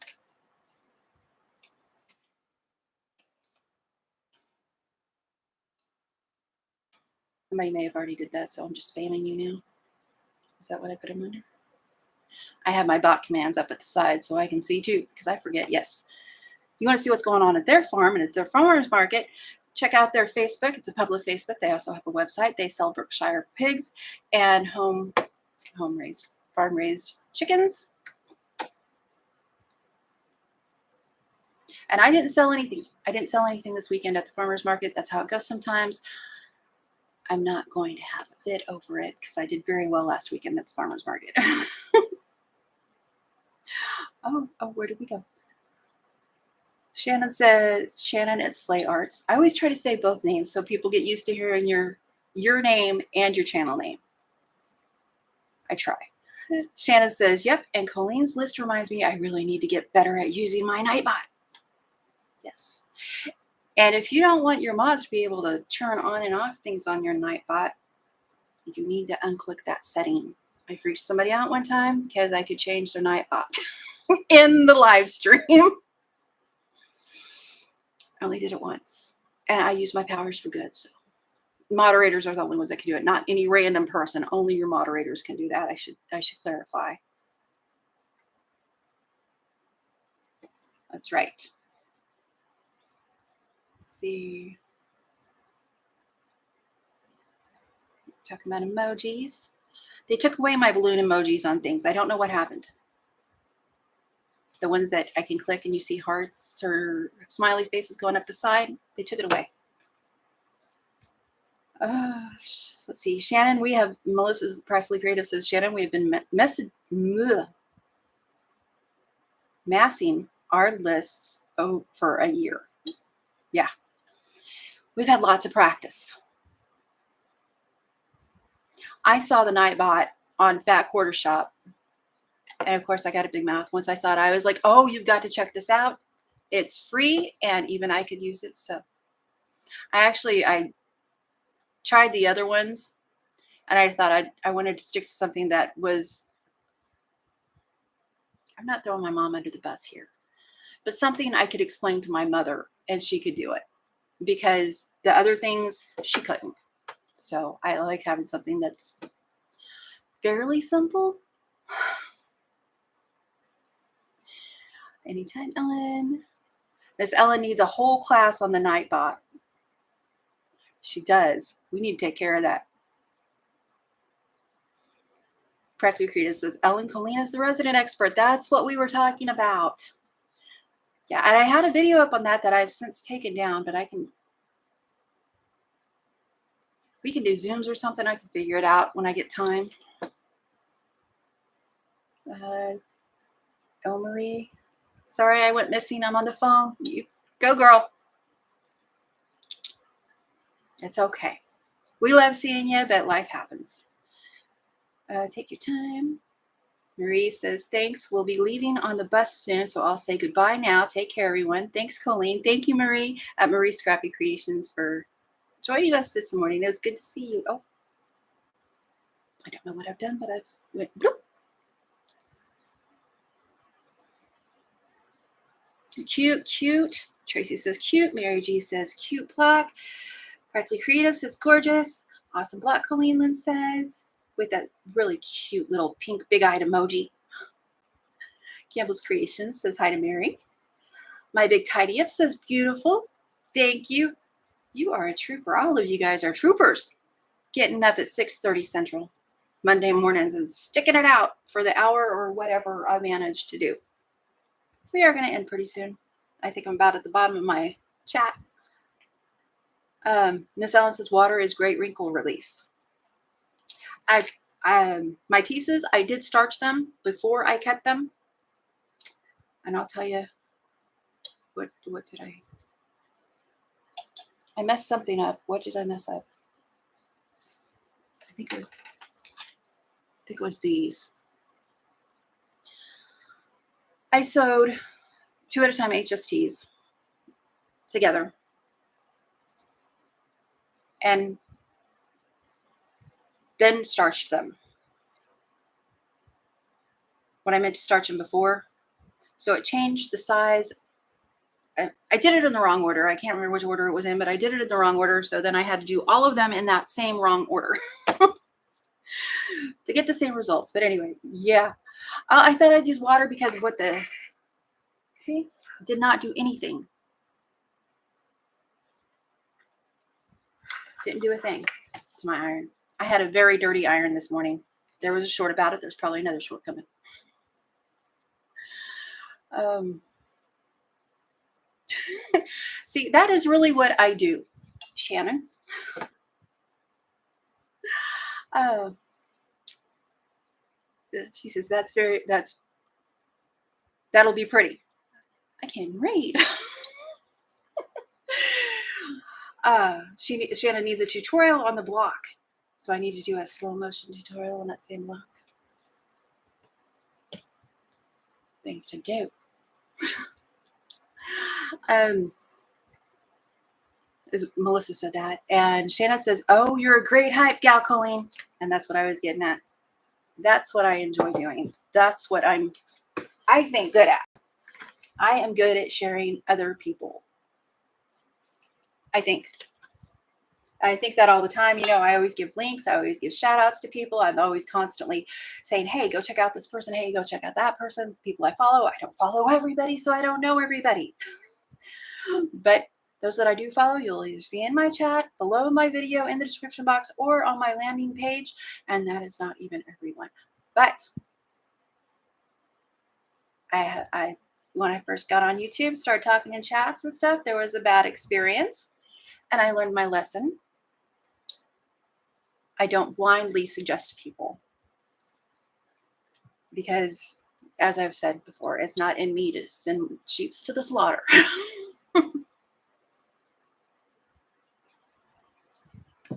Somebody may have already did that, so I'm just spamming you now. Is that what I put them under? I have my bot commands up at the side so I can see too, because I forget. Yes. You want to see what's going on at their farm and at their farmers market, check out their Facebook. It's a public Facebook. They also have a website. They sell Berkshire pigs and farm-raised chickens. And I didn't sell anything. I didn't sell anything this weekend at the farmer's market. That's how it goes sometimes. I'm not going to have a fit over it because I did very well last weekend at the farmer's market. Oh, where did we go? Shannon says, Shannon at Slay Arts. I always try to say both names so people get used to hearing your name and your channel name. I try. Shannon says, yep, and Coleen's list reminds me I really need to get better at using my Nightbot. Yes. And if you don't want your mods to be able to turn on and off things on your Nightbot, you need to unclick that setting. I freaked somebody out one time because I could change their Nightbot in the live stream. I only did it once. And I use my powers for good. So moderators are the only ones that can do it. Not any random person. Only your moderators can do that. I should clarify. That's right. Let's see. Talking about emojis. They took away my balloon emojis on things. I don't know what happened. The ones that I can click and you see hearts or smiley faces going up the side, they took it away. Let's see. Shannon, we have, Melissa's Practically Creative says, Shannon, we have been massing our lists for a year. Yeah. We've had lots of practice. I saw the Nightbot on Fat Quarter Shop. And of course, I got a big mouth. Once I saw it, I was like, oh, you've got to check this out. It's free, and even I could use it. So I tried the other ones, and I thought I wanted to stick to something that was, I'm not throwing my mom under the bus here, but something I could explain to my mother, and she could do it. Because the other things, she couldn't. So I like having something that's fairly simple. Anytime, Ellen. Miss Ellen needs a whole class on the Nightbot. She does. We need to take care of that. Practically Creative says, Ellen Coleen is the resident expert. That's what we were talking about. Yeah, and I had a video up on that I've since taken down, but we can do Zooms or something. I can figure it out when I get time. Oh, Marie. Sorry I went missing. I'm on the phone. You go, girl. It's okay. We love seeing you, but life happens. Take your time. Marie says, thanks. We'll be leaving on the bus soon, so I'll say goodbye now. Take care, everyone. Thanks, Coleen. Thank you, Marie, at Marie Scrappy Creations for joining us this morning. It was good to see you. Oh, I don't know what I've done, but I've went bloop. Cute, cute. Tracy says cute. Mary G says cute block. Practically Creative says gorgeous. Awesome block, Coleen Lynn says, with that really cute little pink big-eyed emoji. Campbell's Creations says hi to Mary. My Big Tidy Up says beautiful. Thank you. You are a trooper. All of you guys are troopers. Getting up at 6:30 Central Monday mornings and sticking it out for the hour or whatever I managed to do. We are going to end pretty soon. I think I'm about at the bottom of my chat. Miss Ellen says water is great wrinkle release. My pieces, I did starch them before I cut them. And I'll tell you, what did I messed something up. What did I mess up? I think it was these. I sewed 2 at a time HSTs together. And then starched them when I meant to starch them before. So it changed the size. I did it in the wrong order. I can't remember which order it was in, but I did it in the wrong order. So then I had to do all of them in that same wrong order to get the same results. But anyway, yeah. I thought I'd use water because of what the, see, did not do anything. Didn't do a thing to my iron. I had a very dirty iron this morning. There was a short about it. There's probably another short coming. See, that is really what I do, Shannon. She says, that'll be pretty. I can't even read. Shannon needs a tutorial on the block. So I need to do a slow motion tutorial on that same block. Things to do. As Melissa said that. And Shanna says, oh, you're a great hype gal, Coleen. And that's what I was getting at. That's what I enjoy doing. That's what I think, good at. I am good at sharing other people. I think that all the time. You know, I always give links. I always give shout outs to people. I'm always constantly saying, hey, go check out this person. Hey, go check out that person. People I follow. I don't follow everybody, so I don't know everybody. But those that I do follow, you'll either see in my chat, below my video, in the description box, or on my landing page. And that is not even everyone. But I when I first got on YouTube, started talking in chats and stuff, there was a bad experience. And I learned my lesson. I don't blindly suggest people. Because, as I've said before, it's not in me to send sheep to the slaughter.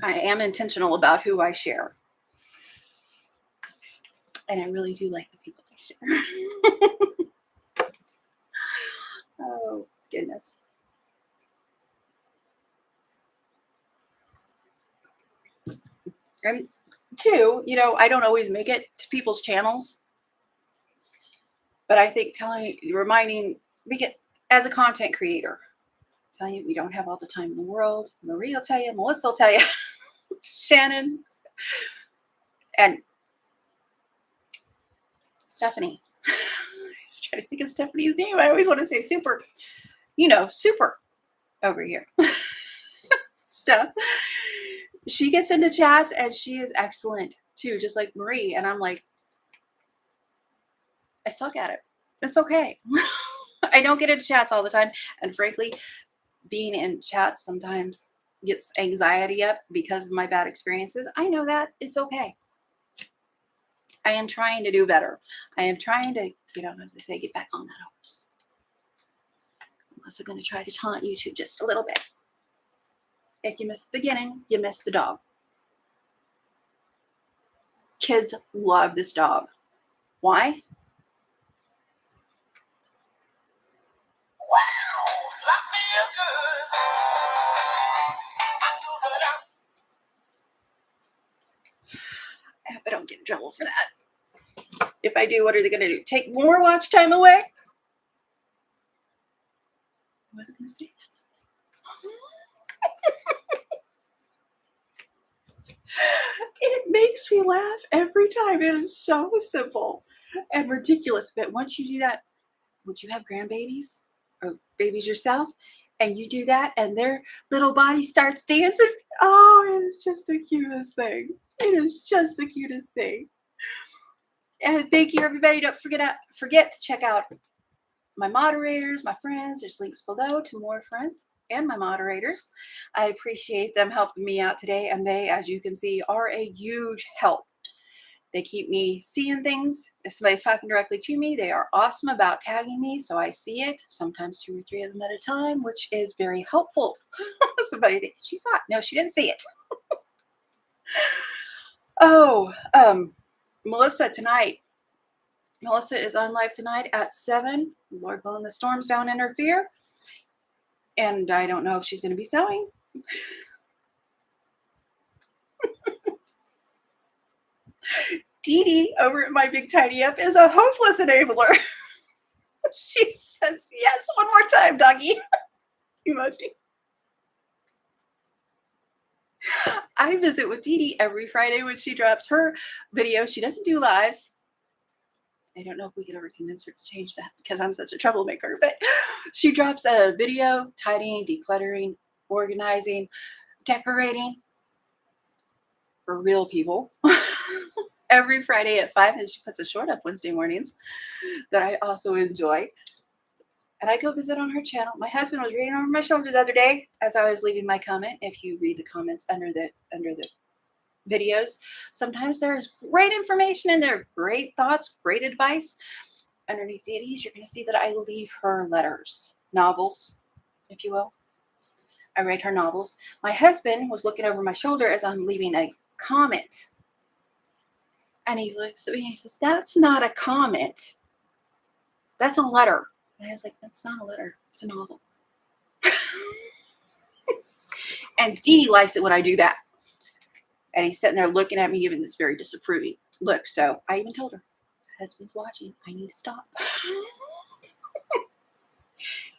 I am intentional about who I share. And I really do like the people I share. Oh, goodness. And two, you know, I don't always make it to people's channels. But I think reminding, as a content creator, telling you we don't have all the time in the world. Marie will tell you, Melissa will tell you, Shannon, and Stephanie. I was trying to think of Stephanie's name. I always want to say super, super over here. Stuff. She gets into chats and she is excellent too, just like Marie. And I'm like, I suck at it. It's okay. I don't get into chats all the time. And frankly, being in chats sometimes gets anxiety up because of my bad experiences. I know that. It's okay. I am trying to do better. I am trying to, as they say, get back on that horse. I'm also going to try to taunt YouTube just a little bit. If you missed the beginning, you missed the dog. Kids love this dog. Why? I hope I don't get in trouble for that. If I do, what are they going to do? Take more watch time away? I wasn't going to say that. It makes me laugh every time. It is so simple and ridiculous. But once you do that, would you have grandbabies or babies yourself? And you do that and their little body starts dancing. Oh, it is just the cutest thing. It is just the cutest thing. And thank you, everybody. Don't forget to check out my moderators, my friends. There's links below to more friends and my moderators. I appreciate them helping me out today. And they, as you can see, are a huge help. They keep me seeing things. If somebody's talking directly to me, they are awesome about tagging me. So I see it, sometimes 2 or 3 of them at a time, which is very helpful. Somebody thinks she saw it. No, she didn't see it. Melissa tonight. Melissa is on live tonight at 7. Lord willing, the storms don't interfere. And I don't know if she's going to be sewing. Dee Dee over at My Big Tidy Up is a hopeless enabler. She says, yes, one more time, doggy. Emoji. I visit with Dee Dee every Friday when she drops her video. She doesn't do lives. I don't know if we could ever convince her to change that because I'm such a troublemaker, but she drops a video tidying, decluttering, organizing, decorating for real people every Friday at 5, and she puts a short up Wednesday mornings that I also enjoy. And I go visit on her channel. My husband was reading over my shoulder the other day as I was leaving my comment. If you read the comments under the videos, sometimes there's great information in there, great thoughts, great advice. Underneath Deities, you're going to see that I leave her letters, novels, if you will. I read her novels. My husband was looking over my shoulder as I'm leaving a comment. And he looks at me and he says, that's not a comment. That's a letter. And I was like, that's not a letter. It's a novel. And Dee likes it when I do that. And he's sitting there looking at me, giving this very disapproving look. So I even told her, husband's watching. I need to stop.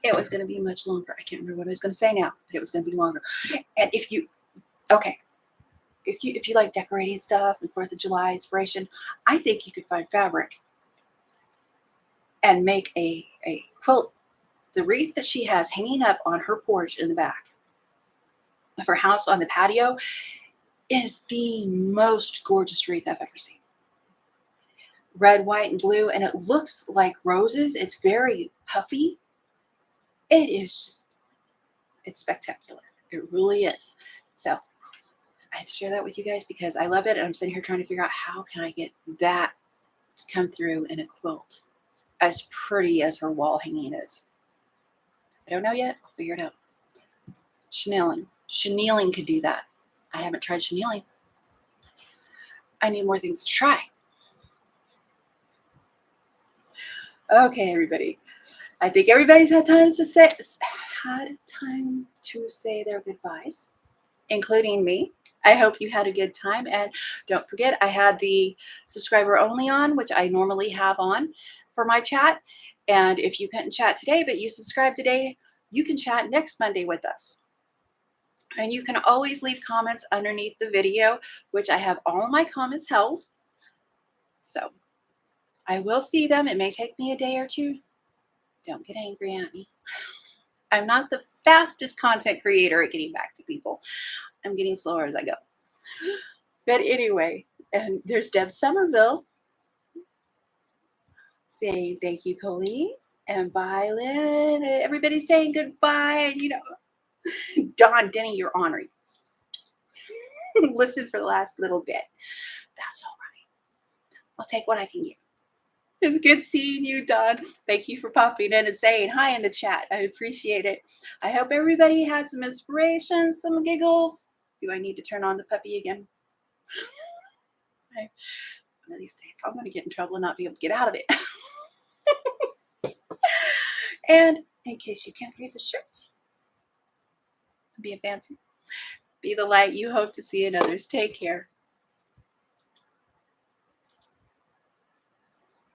It was going to be much longer. I can't remember what I was going to say now, but it was going to be longer. And if you like decorating stuff and 4th of July inspiration, I think you could find fabric and make a quilt. The wreath that she has hanging up on her porch in the back of her house on the patio is the most gorgeous wreath I've ever seen. Red, white, and blue, and it looks like roses. It's very puffy. It is just, it's spectacular. It really is. So I had to share that with you guys because I love it. And I'm sitting here trying to figure out how can I get that to come through in a quilt as pretty as her wall hanging is. I don't know yet. I'll figure it out. Chenilling. Chenilling could do that. I haven't tried chenilling. I need more things to try. Okay, everybody. I think everybody's had time to say their goodbyes, including me. I hope you had a good time. And don't forget, I had the subscriber only on, which I normally have on for my chat. And if you couldn't chat today, but you subscribe today, you can chat next Monday with us. And you can always leave comments underneath the video, which I have all my comments held. So I will see them. It may take me a day or two. Don't get angry at me. I'm not the fastest content creator at getting back to people. I'm getting slower as I go. But anyway, and there's Deb Somerville saying thank you, Coleen, and bye, Lynn. Everybody's saying goodbye. And Don, Denny, you're ornery. Listen for the last little bit. That's all right. I'll take what I can get. It's good seeing you, Don. Thank you for popping in and saying hi in the chat. I appreciate it. I hope everybody had some inspiration, some giggles. Do I need to turn on the puppy again? One of these days, I'm going to get in trouble and not be able to get out of it. And in case you can't read the shirts, be a fancy. Be the light you hope to see in others. Take care.